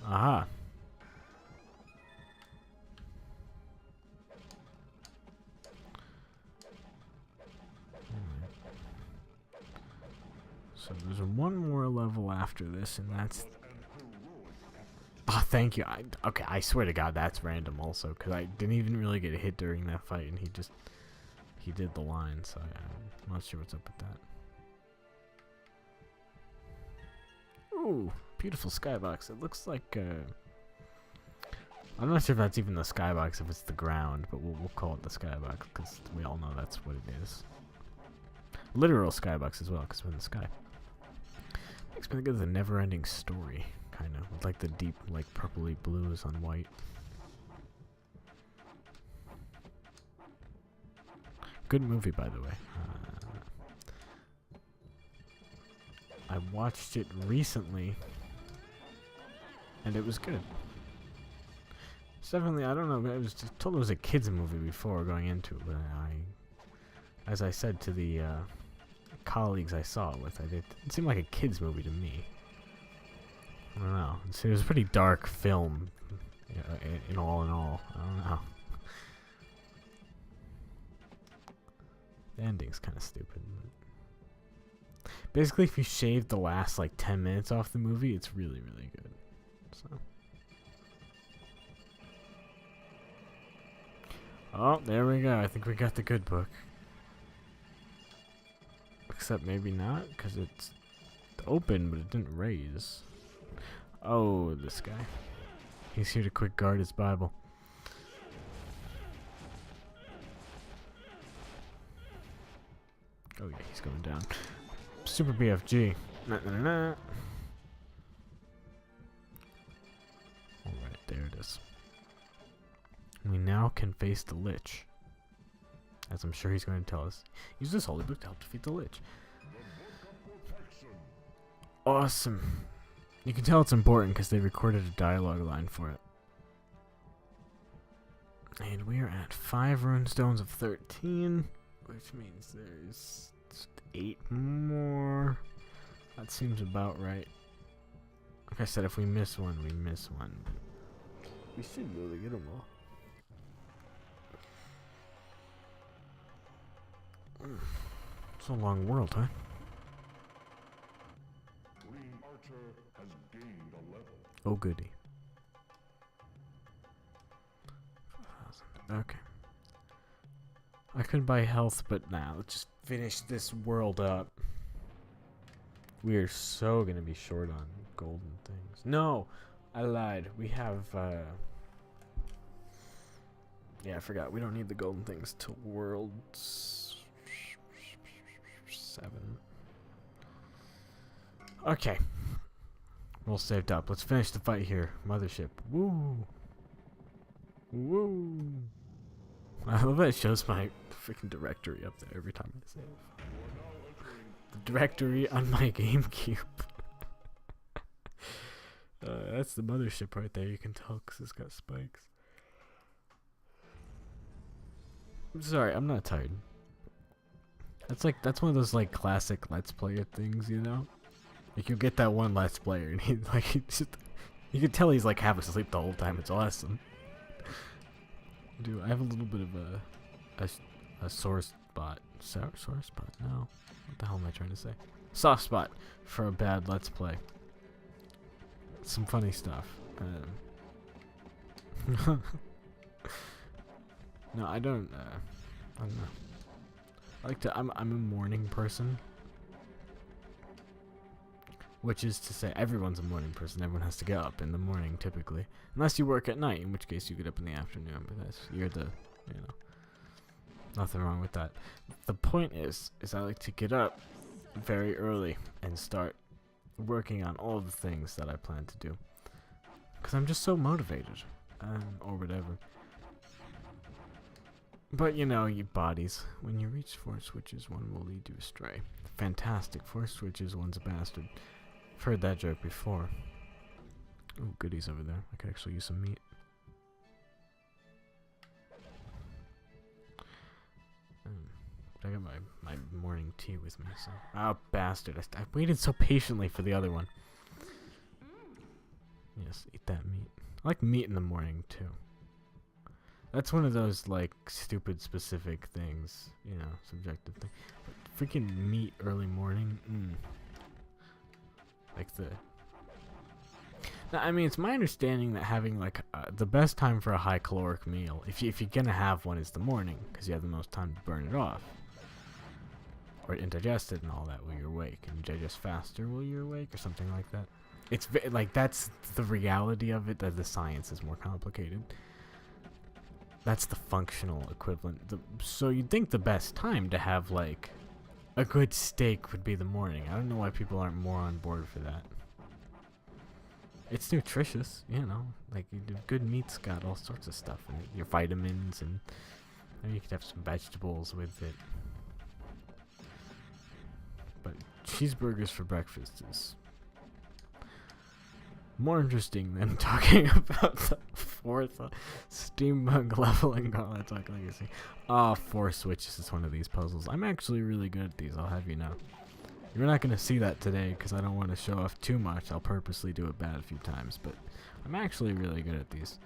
Aha. So there's one more level after this, and that's... Oh, thank you. Okay, I swear to God that's random also, because I didn't even really get hit during that fight, and he did the line, so I'm not sure what's up with that. Ooh, beautiful skybox. It looks like I'm not sure if that's even the skybox, if it's the ground, but we'll call it the skybox because we all know that's what it is. Literal skybox as well, because we're in the sky. Makes me think of the Never-Ending Story, kind of, with like the deep, like purpley blues on white. Good movie, by the way. I watched it recently, and it was good. It's definitely, I don't know, I was just told it was a kids movie before going into it, but as I said to the colleagues I saw it with, it didn't seem like a kids movie to me. I don't know. It was a pretty dark film, in all. I don't know. The ending's kind of stupid. Basically, if you shave the last like 10 minutes off the movie, it's really, really good. So. Oh, there we go. I think we got the good book. Except maybe not, because it's open, but it didn't raise. Oh, this guy. He's here to quick guard his Bible. Oh yeah, he's going down. Super BFG. Nah, nah, nah, nah. Alright, there it is. We now can face the Lich. As I'm sure he's going to tell us. Use this holy book to help defeat the Lich. Awesome. You can tell it's important because they recorded a dialogue line for it. And we are at 5 runestones of 13. Which means there's 8 more. That seems about right. Like I said, if we miss one, we miss one. We should be able to get them all. It's a long world, huh? Oh goody. Okay. I could buy health, but nah, let's just finish this world up. We are so gonna be short on golden things. No! I lied. We have, yeah, I forgot. We don't need the golden things till world 7. Okay. We're all saved up. Let's finish the fight here. Mothership. Woo! Woo! I love that it shows my freaking directory up there every time I save. The directory on my GameCube. That's the mothership right there. You can tell because it's got spikes. I'm sorry, I'm not tired. That's one of those like classic Let's Player things, you know? Like you get that one Let's Player and he like you can tell he's like half asleep the whole time. It's awesome. Dude, I have a little bit of a sore spot. Sore spot? No. What the hell am I trying to say? Soft spot for a bad Let's Play. Some funny stuff. No, I don't know. I like to. I'm a morning person, which is to say, everyone's a morning person. Everyone has to get up in the morning typically, unless you work at night, in which case you get up in the afternoon. But you're the, you know, nothing wrong with that. The point is I like to get up very early and start working on all the things that I plan to do, because I'm just so motivated, or whatever. But you know, you bodies, when you reach 4 switches, one will lead you astray. Fantastic. 4 switches, one's a bastard. I've heard that joke before. Oh, goodies over there. I could actually use some meat. But I got my morning tea with me, so... Oh, bastard. I waited so patiently for the other one. Yes, eat that meat. I like meat in the morning, too. That's one of those, like, stupid specific things. You know, subjective thing. But freaking meat early morning. Like the... Now, I mean, it's my understanding that having like the best time for a high caloric meal, if you're gonna have one, is the morning, because you have the most time to burn it off, or indigest it and all that while you're awake, and you digest faster while you're awake, or something like that. It's like that's the reality of it. That the science is more complicated. That's the functional equivalent. So you'd think the best time to have like a good steak would be the morning. I don't know why people aren't more on board for that. It's nutritious, you know. Like, good meat's got all sorts of stuff in it. Your vitamins, and maybe you could have some vegetables with it. But cheeseburgers for breakfast is more interesting than talking about the fourth steampunk leveling Gauntlet Legacy. Four switches is one of these puzzles. I'm actually really good at these, I'll have you know. You're not going to see that today because I don't want to show off too much. I'll purposely do it bad a few times, but I'm actually really good at these.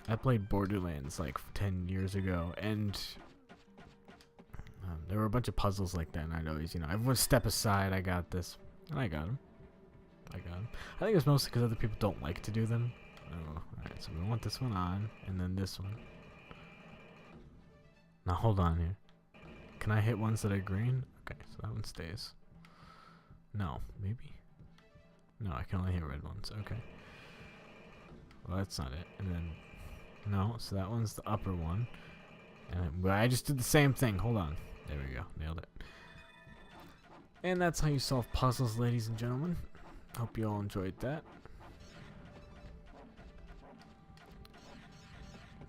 I played Borderlands like 10 years ago, and there were a bunch of puzzles like that, and I'd always, you know, everyone step aside, I got this. And I got him. I think it's mostly because other people don't like to do them. Oh, alright, so we want this one on, and then this one. Now hold on here. Can I hit ones that are green? Okay, so that one stays. No, maybe? No, I can only hit red ones. Okay. Well, that's not it. And then, no, so that one's the upper one. And I just did the same thing. Hold on. There we go. Nailed it. And that's how you solve puzzles, ladies and gentlemen. Hope you all enjoyed that.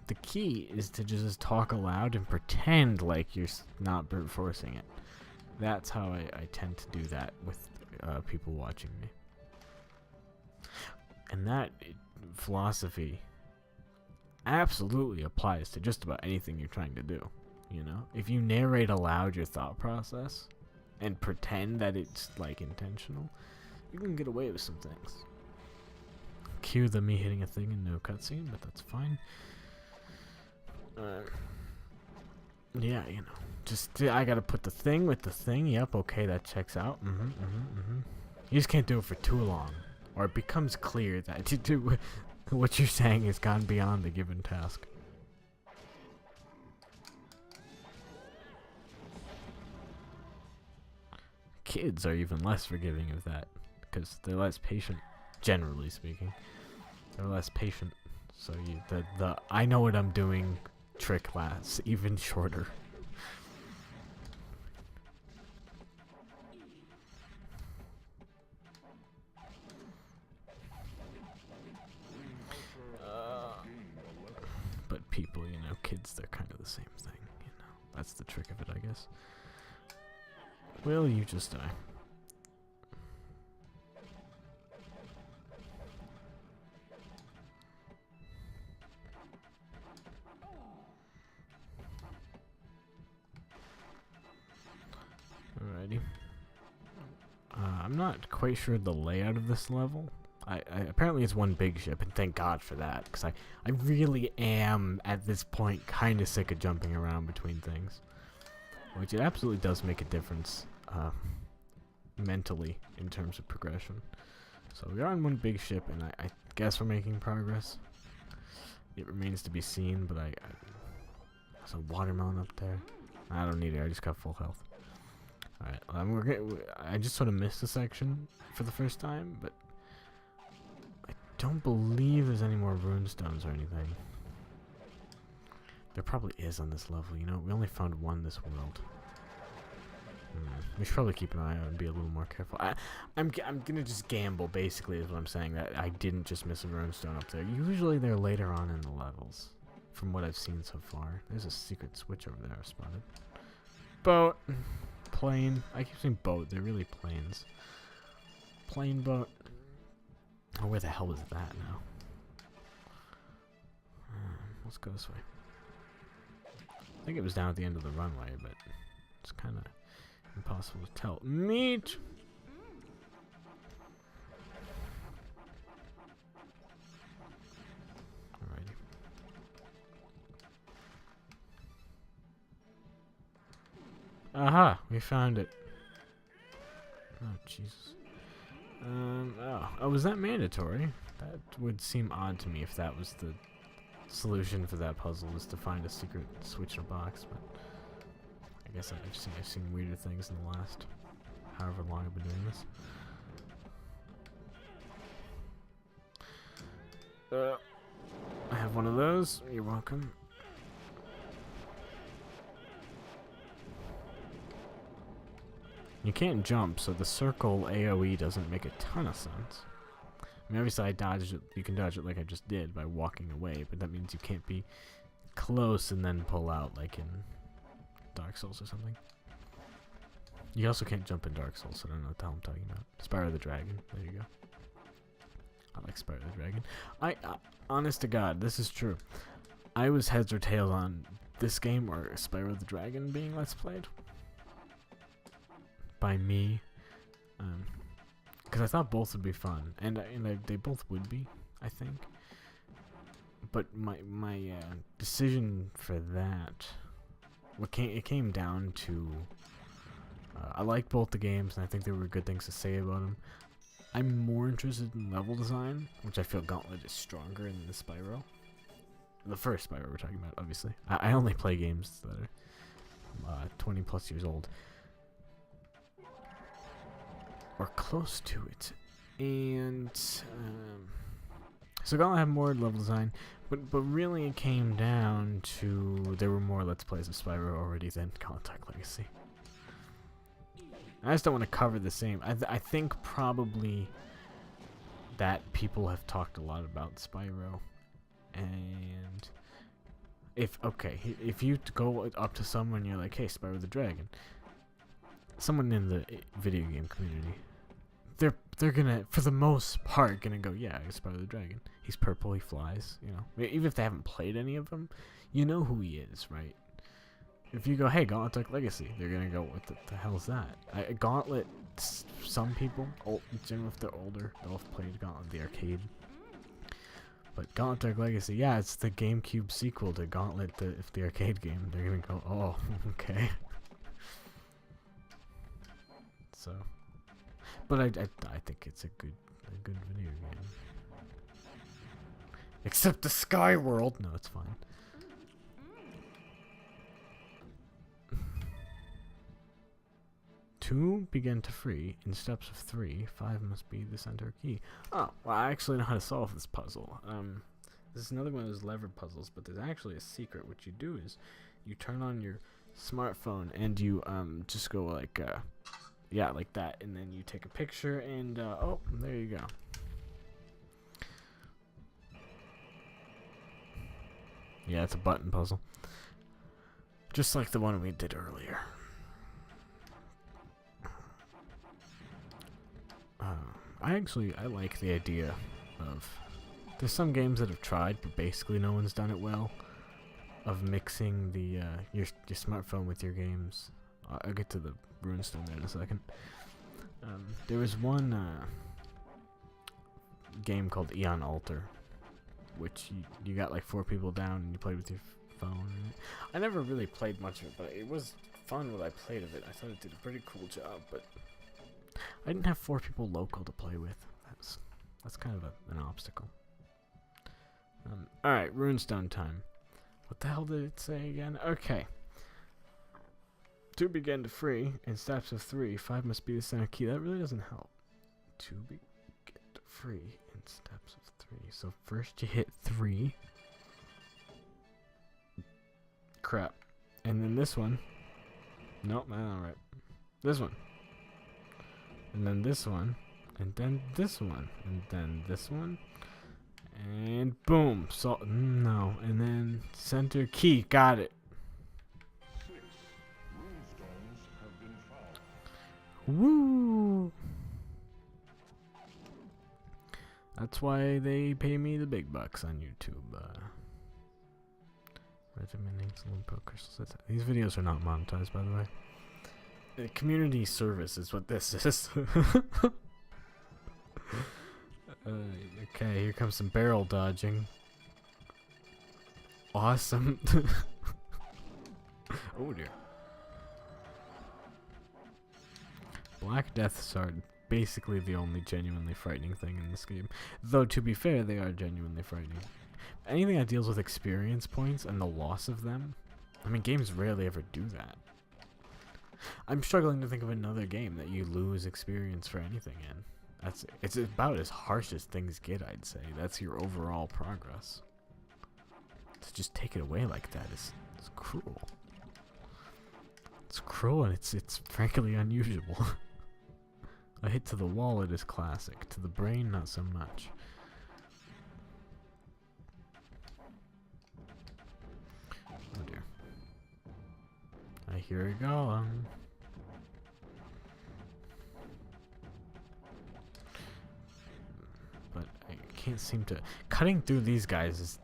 The key is to just talk aloud and pretend like you're not brute forcing it. That's how I tend to do that with people watching me. And that philosophy absolutely applies to just about anything you're trying to do. You know, if you narrate aloud your thought process and pretend that it's like intentional, you can get away with some things. Cue the me hitting a thing and no cutscene, but that's fine. Yeah, you know, just I gotta put the thing with the thing. Yep, okay, that checks out. You just can't do it for too long, or it becomes clear that to do what you're saying has gone beyond the given task. Kids are even less forgiving of that, because they're less patient, generally speaking. They're less patient, so the I know what I'm doing trick lasts even shorter. But people, you know, kids, they're kind of the same thing, you know. That's the trick of it, I guess. Will you just die? Alrighty. I'm not quite sure the layout of this level. I apparently it's one big ship, and thank God for that, because I really am at this point kind of sick of jumping around between things, which it absolutely does make a difference mentally in terms of progression. So we are on one big ship, and I guess we're making progress. It remains to be seen, but there's a watermelon up there. I don't need it. I just got full health. Alright, I just sort of missed a section for the first time, but I don't believe there's any more runestones or anything. There probably is on this level, you know. We only found one this world. We should probably keep an eye out and be a little more careful. I'm gonna just gamble, basically, is what I'm saying, that I didn't just miss a runestone up there. Usually they're later on in the levels, from what I've seen so far. There's a secret switch over there I spotted. Boat. Plane. I keep saying boat. They're really planes. Plane, boat. Oh, where the hell is that now? Let's go this way. I think it was down at the end of the runway, but it's kind of impossible to tell. Meat! Alrighty. Aha! We found it. Oh, Jesus. Oh, was that mandatory? That would seem odd to me if that was the solution for that puzzle, was to find a secret switch in a box, but I guess I've seen weirder things in the last however long I've been doing this. I have one of those. You're welcome. You can't jump, so the circle AoE doesn't make a ton of sense. I mean, obviously I dodged it. You can dodge it like I just did by walking away, but that means you can't be close and then pull out like in Dark Souls or something. You also can't jump in Dark Souls, so I don't know what the hell I'm talking about. Spyro the Dragon. There you go. I like Spyro the Dragon. I honest to God, this is true. I was heads or tails on this game or Spyro the Dragon being Let's Played by me, because I thought both would be fun, and they both would be, I think. But my decision for that, it came down to, I like both the games, and I think there were good things to say about them. I'm more interested in level design, which I feel Gauntlet is stronger than the Spyro. The first Spyro we're talking about, obviously. I only play games that are 20 plus years old. Or close to it. And so Gauntlet had more level design, but really it came down to there were more Let's Plays of Spyro already than Gauntlet Legacy. I just don't want to cover the same. I think probably that people have talked a lot about Spyro, and if you go up to someone and you're like, hey, Spyro the Dragon, someone in the video game community, they're gonna, for the most part, gonna go, yeah, it's Spyro the Dragon. He's purple, he flies, you know. Even if they haven't played any of them, you know who he is, right? If you go, hey, Gauntlet Legacy, they're gonna go, what the hell is that? Gauntlet, some people, generally if they're older, they'll have played Gauntlet the arcade. But Gauntlet Legacy, yeah, it's the GameCube sequel to Gauntlet, the arcade game. They're gonna go, oh, okay. So, but I think it's a good video game. Except the Sky World. No, it's fine. Two begin to free in steps of 3. 5 must be the center key. Oh, well, I actually know how to solve this puzzle. This is another one of those lever puzzles, but there's actually a secret. What you do is you turn on your smartphone and you just go like yeah, like that, and then you take a picture and oh, there you go. Yeah, it's a button puzzle, just like the one we did earlier. I like the idea of, there's some games that have tried, but basically no one's done it well, of mixing the your smartphone with your games. I'll get to the runestone there in a second. There was one game called Eon Altar, which you got like 4 people down and you played with your phone. I never really played much of it, but it was fun when I played of it. I thought it did a pretty cool job, but I didn't have 4 people local to play with. That's kind of an obstacle. Alright, runestone time. What the hell did it say again? Okay. 2 begin to free in steps of 3. 5 must be the center key. That really doesn't help. 2 begin to free in steps of 3. So first you hit 3. Crap. And then this one. Nope, that's not right. This one. And then this one. And then this one. And then this one. And boom. So, no. And then center key. Got it. Woo! That's why they pay me the big bucks on YouTube. Recommending some pro crystals. These videos are not monetized, by the way. Community service is what this is. Okay, here comes some barrel dodging. Awesome. Oh dear. Black Death Sword basically the only genuinely frightening thing in this game. Though, to be fair, they are genuinely frightening. Anything that deals with experience points and the loss of them, I mean, games rarely ever do that. I'm struggling to think of another game that you lose experience for anything in. It's about as harsh as things get, I'd say. That's your overall progress. To just take it away like that is cruel. It's cruel, and it's frankly unusual. A hit to the wall, it is classic. To the brain, not so much. Oh dear. I hear it going. But I can't seem to... Cutting through these guys is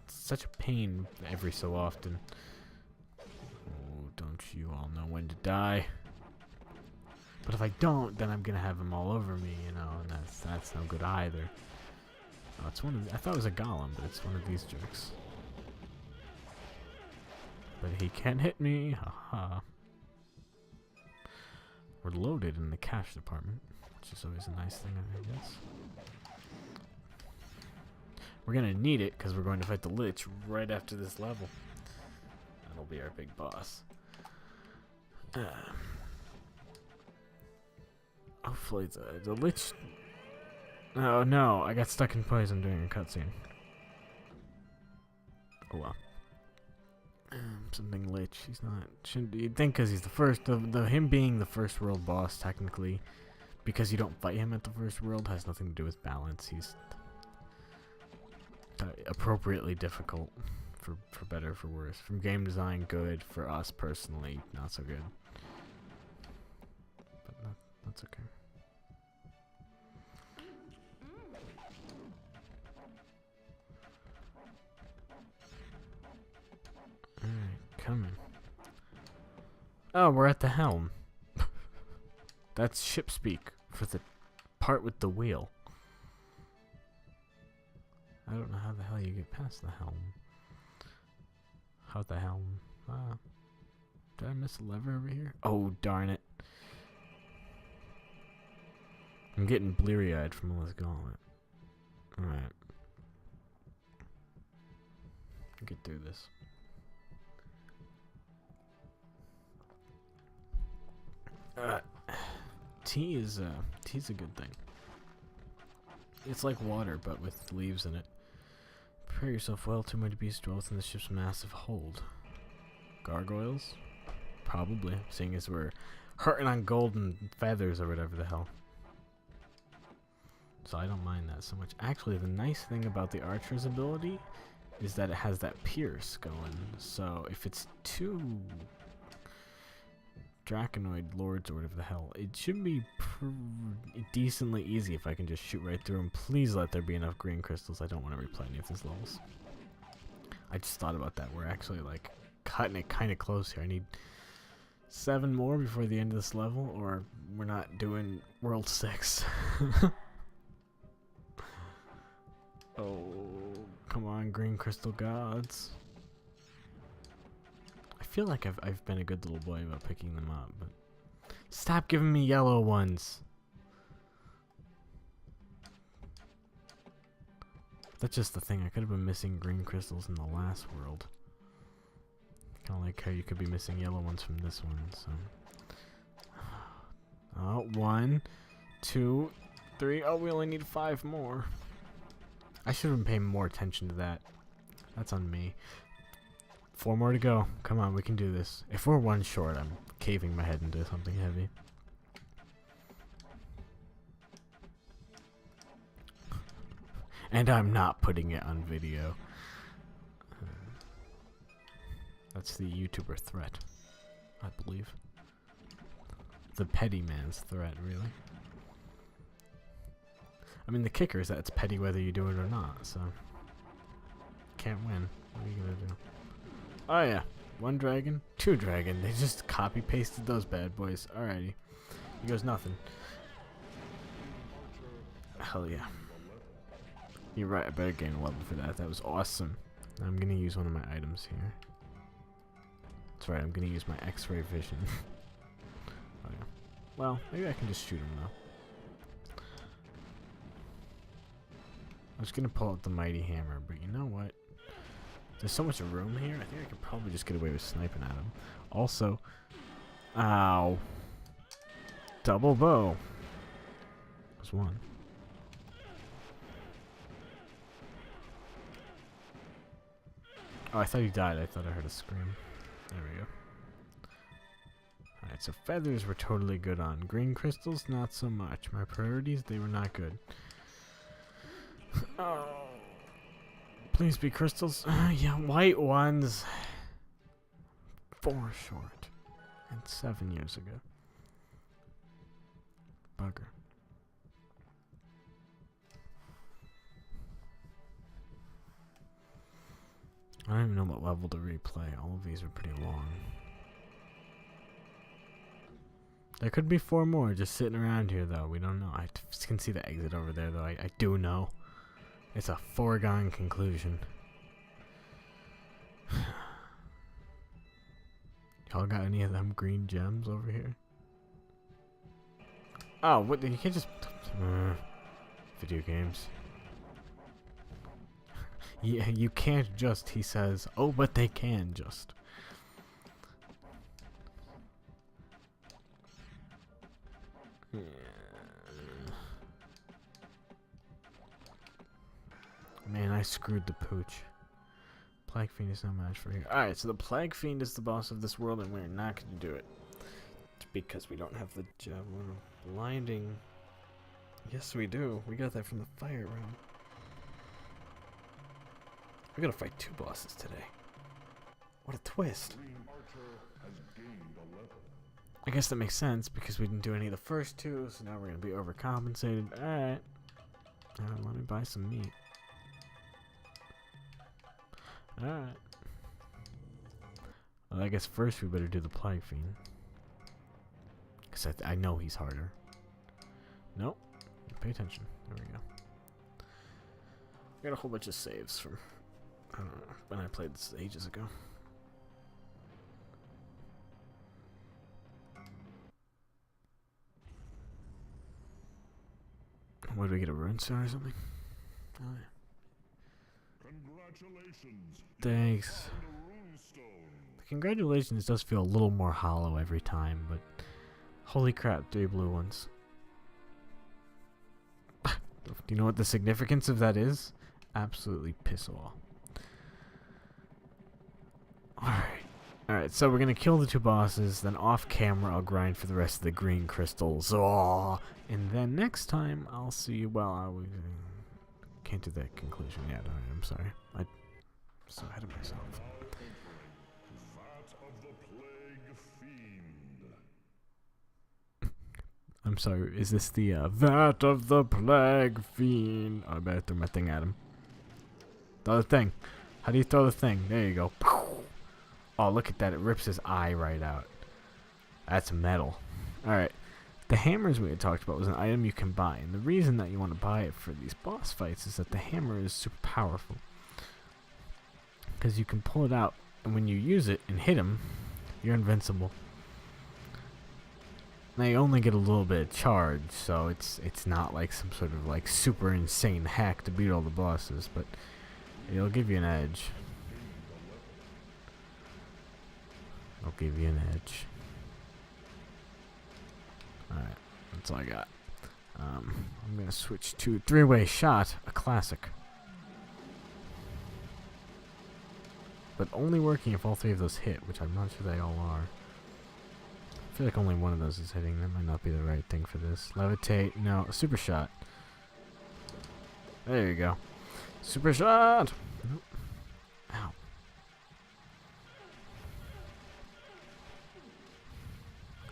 such a pain every so often. Oh, don't you all know when to die? But if I don't, then I'm gonna have them all over me, you know, and that's no good either. Oh, it's one of I thought it was a golem, but it's one of these jerks. But he can't hit me. Haha. We're loaded in the cash department, which is always a nice thing, I guess. We're gonna need it because we're going to fight the Lich right after this level. That'll be our big boss. Hopefully the Lich... Oh no, I got stuck in poison during a cutscene. Oh well. Something Lich, he's not... You'd think because he's the first... him being the first world boss, technically, because you don't fight him at the first world, has nothing to do with balance. He's... appropriately difficult, for better or for worse. From game design, good. For us personally, not so good. But that's okay. Alright, coming. Oh, we're at the helm. That's ship speak for the part with the wheel. I don't know how the hell you get past the helm. How the helm? Did I miss a lever over here? Oh, darn it. I'm getting bleary-eyed from all this Gauntlet. Alright. Get through this. Tea's a good thing. It's like water, but with leaves in it. Prepare yourself well. Too many beasts dwell within the ship's massive hold. Gargoyles? Probably, seeing as we're hurting on golden feathers or whatever the hell. So I don't mind that so much. Actually, the nice thing about the archer's ability is that it has that pierce going. So if it's too Draconoid lords or whatever the hell, it should be decently easy if I can just shoot right through them. Please let there be enough green crystals. I don't want to replay any of these levels. I just thought about that. We're actually like cutting it kind of close here. I need 7 more before the end of this level, or we're not doing World 6. Oh, come on, green crystal gods. I feel like I've been a good little boy about picking them up, but stop giving me yellow ones. That's just the thing. I could have been missing green crystals in the last world. Kind of like how you could be missing yellow ones from this one. So, oh, 1, 2, 3. Oh, we only need 5 more. I should have been paying more attention to that. That's on me. 4 more to go. Come on, we can do this. If we're 1 short, I'm caving my head into something heavy. And I'm not putting it on video. That's the YouTuber threat, I believe. The petty man's threat, really. I mean, the kicker is that it's petty whether you do it or not, so... Can't win. What are you gonna do? Oh yeah, 1 dragon, 2 dragon. They just copy-pasted those bad boys. Alrighty. He goes nothing. Hell yeah. You're right, I better gain a level for that. That was awesome. I'm gonna use one of my items here. That's right, I'm gonna use my X-ray vision. Oh yeah. Well, maybe I can just shoot him though. I was gonna pull out the mighty hammer, but you know what? There's so much room here, I think I could probably just get away with sniping at him. Also, ow. Double bow. There's one. Oh, I thought he died. I thought I heard a scream. There we go. Alright, so feathers we're totally good on. Green crystals, not so much. My priorities, they were not good. Oh. Please be crystals. Yeah, white ones. 4 short. And 7 years ago. Bugger. I don't even know what level to replay. All of these are pretty long. There could be 4 more just sitting around here, though. We don't know. I can see the exit over there, though. I do know. It's a foregone conclusion. Y'all got any of them green gems over here? Oh, what? You can't just... video games. Yeah, you can't just, he says. Oh, but they can just. Yeah. Man, I screwed the pooch. Plague Fiend is no match for here. Alright, so the Plague Fiend is the boss of this world, and we're not going to do it. It's because we don't have the javelin of blinding. Yes, we do. We got that from the fire room. We gotta fight 2 bosses today. What a twist. I guess that makes sense because we didn't do any of the first 2, so now we're gonna be overcompensated. Alright. Let me buy some meat. Alright. Well, I guess first we better do the Plague Fiend. Because I know he's harder. Nope. Pay attention. There we go. I got a whole bunch of saves from... I don't know, when I played this ages ago. What, do we get a rune stone or something? Oh, yeah. Congratulations. Thanks. The congratulations does feel a little more hollow every time, but holy crap, 3 blue ones. Do you know what the significance of that is? Absolutely piss off. Alright, so we're gonna kill the 2 bosses, then off camera I'll grind for the rest of the green crystals. Oh, and then next time I'll see, well, I can't do that conclusion yet. Alright, I'm sorry. I'm so ahead of myself. I'm sorry, is this the Vat of the Plague Fiend? Oh, I better throw my thing at him. Throw the thing. How do you throw the thing? There you go. Oh, look at that. It rips his eye right out. That's metal. Alright. The hammers we had talked about was an item you can buy. And the reason that you want to buy it for these boss fights is that the hammer is super powerful. Because you can pull it out, and when you use it and hit him, you're invincible. Now you only get a little bit of charge, so it's not like some sort of like super insane hack to beat all the bosses, but it'll give you an edge. I'll give you an edge. Alright, that's all I got. I'm gonna switch to 3-way shot, a classic. But only working if all 3 of those hit, which I'm not sure they all are. I feel like only one of those is hitting. That might not be the right thing for this. Levitate, no, super shot. There you go. Super shot! Nope. Ow.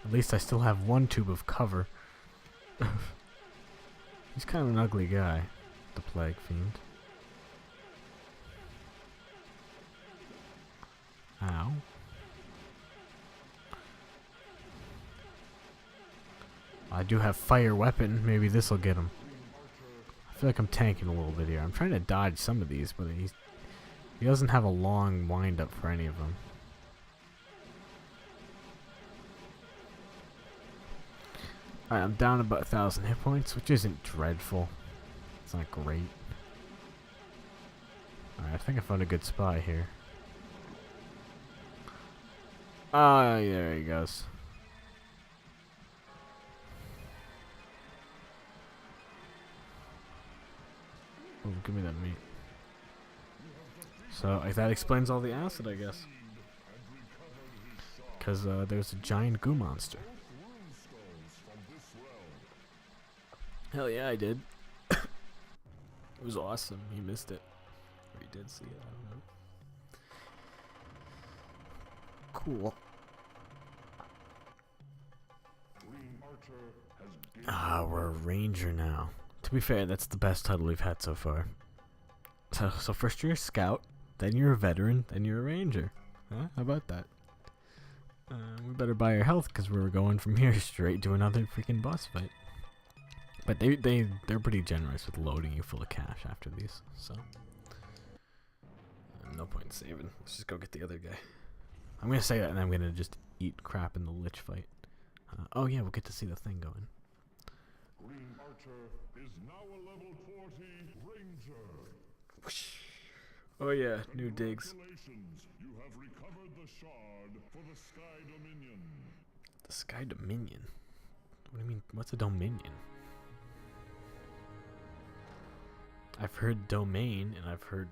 At least I still have 1 tube of cover. He's kind of an ugly guy, the Plague Fiend. Ow. I do have fire weapon. Maybe this will get him. I feel like I'm tanking a little bit here. I'm trying to dodge some of these, but he doesn't have a long wind up for any of them. Alright, I'm down about 1,000 hit points, which isn't dreadful. It's not great. Alright, I think I found a good spy here. Ah, yeah, there he goes. Oh, give me that meat. So, that explains all the acid, I guess. Because there's a giant goo monster. Hell yeah, I did. It was awesome. He missed it. Or he did see it, I don't know. Cool. Ah, we're a ranger now. To be fair, that's the best title we've had so far. So first you're a scout, then you're a veteran, then you're a ranger. Huh? How about that? We better buy our health because we're going from here straight to another freaking boss fight. But they're pretty generous with loading you full of cash after these, so no point in saving. Let's just go get the other guy. I'm gonna say that, and I'm gonna just eat crap in the lich fight. Oh yeah, we'll get to see the thing going. Green Archer is now a level 40 ranger. Whoosh. Oh yeah, new digs. Congratulations, you have recovered the shard for the Sky Dominion. The Sky Dominion? What do you mean? What's a dominion? I've heard domain, and I've heard...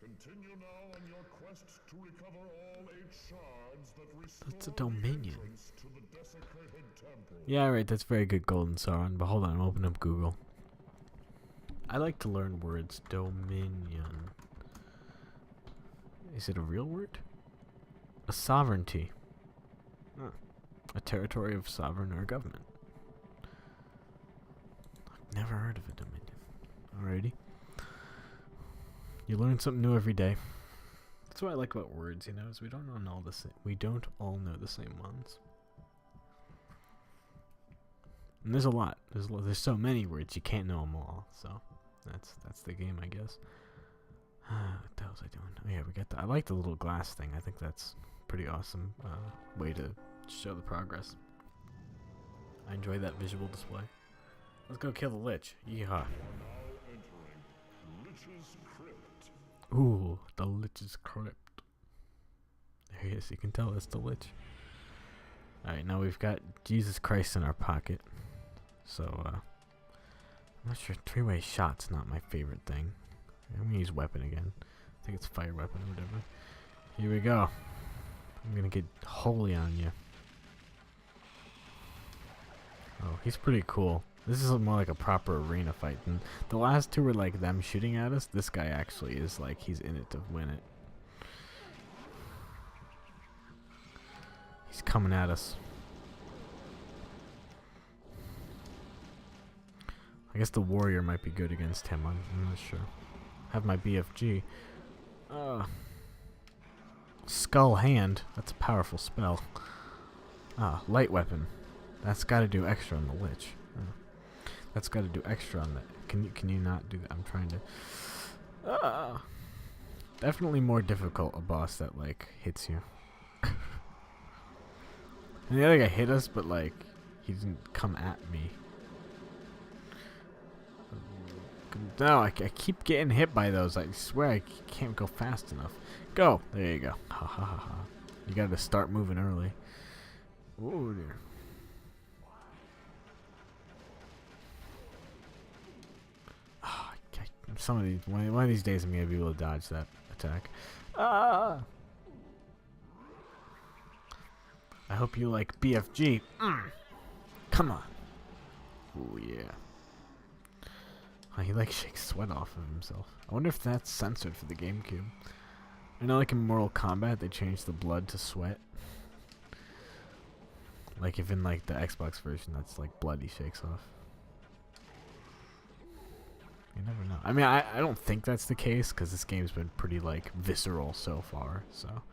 Continue now on your quest to recover all 8 shards that restore That's a dominion. the entrance to the desecrated temple. Yeah, right, that's very good, Golden Sauron. But hold on, I'm opening up Google. I like to learn words. Dominion. Is it a real word? A sovereignty. Huh. A territory of sovereign or government. I've never heard of a dominion. Alrighty. You learn something new every day. That's what I like about words, you know, is we don't all know the same. We don't all know the same ones. And there's a lot. There's so many words you can't know them all. So that's the game, I guess. What the hell was I doing? Oh yeah, we got the. I like the little glass thing. I think that's pretty awesome way to show the progress. I enjoy that visual display. Let's go kill the lich. Yeehaw. Ooh, the Lich's Crypt. There he is. You can tell it's the Lich. Alright, now we've got Jesus Christ in our pocket. So, I'm not sure. 3-way shot's not my favorite thing. I'm gonna use weapon again. I think it's fire weapon or whatever. Here we go. I'm gonna get holy on you. Oh, he's pretty cool. This is more like a proper arena fight. And the last two were like them shooting at us. This guy actually is like he's in it to win it. He's coming at us. I guess the warrior might be good against him. I'm not sure. Have my BFG. Skull hand. That's a powerful spell. Light weapon. That's got to do extra on the lich. That's got to do extra on that. Can you not do that? I'm trying to. Definitely more difficult a boss that like hits you. And the other guy hit us, but like he didn't come at me. No, I keep getting hit by those. I swear I can't go fast enough. Go. There you go. Ha ha ha ha. You got to start moving early. Oh dear. Some of these, one of these days, I'm gonna be able to dodge that attack. I hope you like BFG. Come on. Oh yeah. He like shakes sweat off of himself. I wonder if that's censored for the GameCube. I know, like in Mortal Kombat, they changed the blood to sweat. Like if in like the Xbox version, that's like blood he shakes off. You never know. I mean, I don't think that's the case because this game's been pretty like visceral so far. So,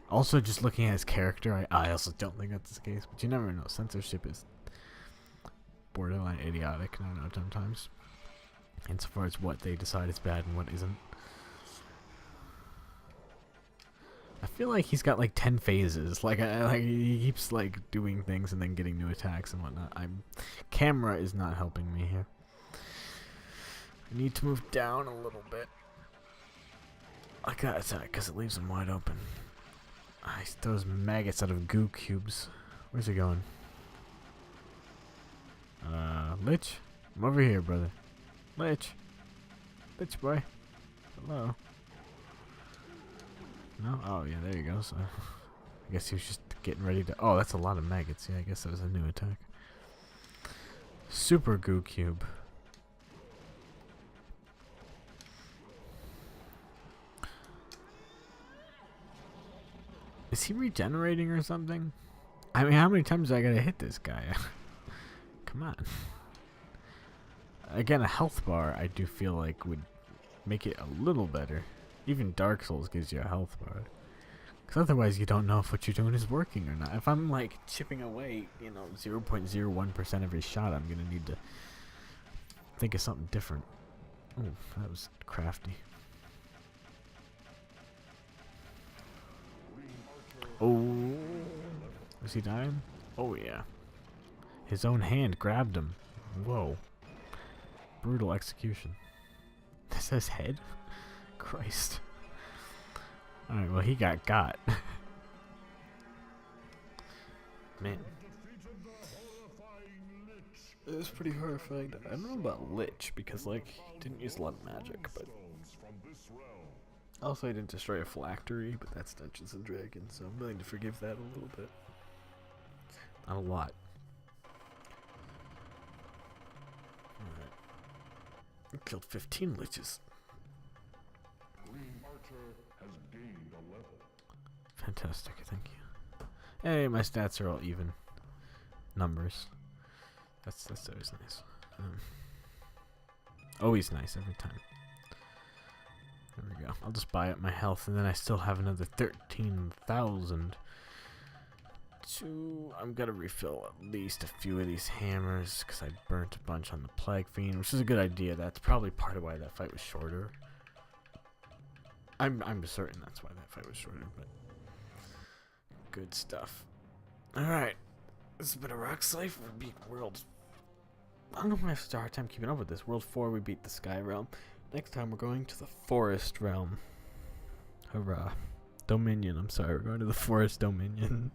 also just looking at his character, I also don't think that's the case. But you never know. Censorship is borderline idiotic. I don't know sometimes, insofar as what they decide is bad and what isn't. I feel like he's got like 10 phases. Like he keeps like doing things and then getting new attacks and whatnot. Camera is not helping me here. I need to move down a little bit. I gotta attack because it leaves them wide open. Those maggots out of goo cubes. Where's he going? Lich? I'm over here, brother. Lich. Lich boy. Hello. No? Oh, yeah, there you go. So, I guess he was just getting ready to... Oh, that's a lot of maggots. Yeah, I guess that was a new attack. Super goo cube. Is he regenerating or something? I mean, how many times do I gotta hit this guy? Come on. Again, a health bar I do feel like would make it a little better. Even Dark Souls gives you a health bar. Because otherwise you don't know if what you're doing is working or not. If I'm like chipping away, 0.01% every shot, I'm going to need to think of something different. Oh, that was crafty. Oh, is he dying? Oh yeah. His own hand grabbed him. Whoa. Brutal execution. This says head? Christ. Alright, well he got. Man. It was pretty horrifying. I don't know about Lich, because like, he didn't use a lot of magic, but... Also, he didn't destroy a phylactery, but that's Dungeons and Dragons, so I'm willing to forgive that a little bit. Not a lot. Alright. We killed 15 Liches. Fantastic, thank you. Hey, my stats are all even. Numbers. That's always nice. Always nice every time. There we go. I'll just buy up my health, and then I still have another 13,000. I'm gonna refill at least a few of these hammers, because I burnt a bunch on the Plague Fiend, which is a good idea. That's probably part of why that fight was shorter. I'm certain that's why that fight was shorter, but... Good stuff. Alright. This has been a rock slave. We beat World... I don't know if I have a hard time keeping up with this. World 4, we beat the Sky Realm. Next time we're going to the Forest Realm. Hurrah. Dominion, I'm sorry. We're going to the Forest Dominion.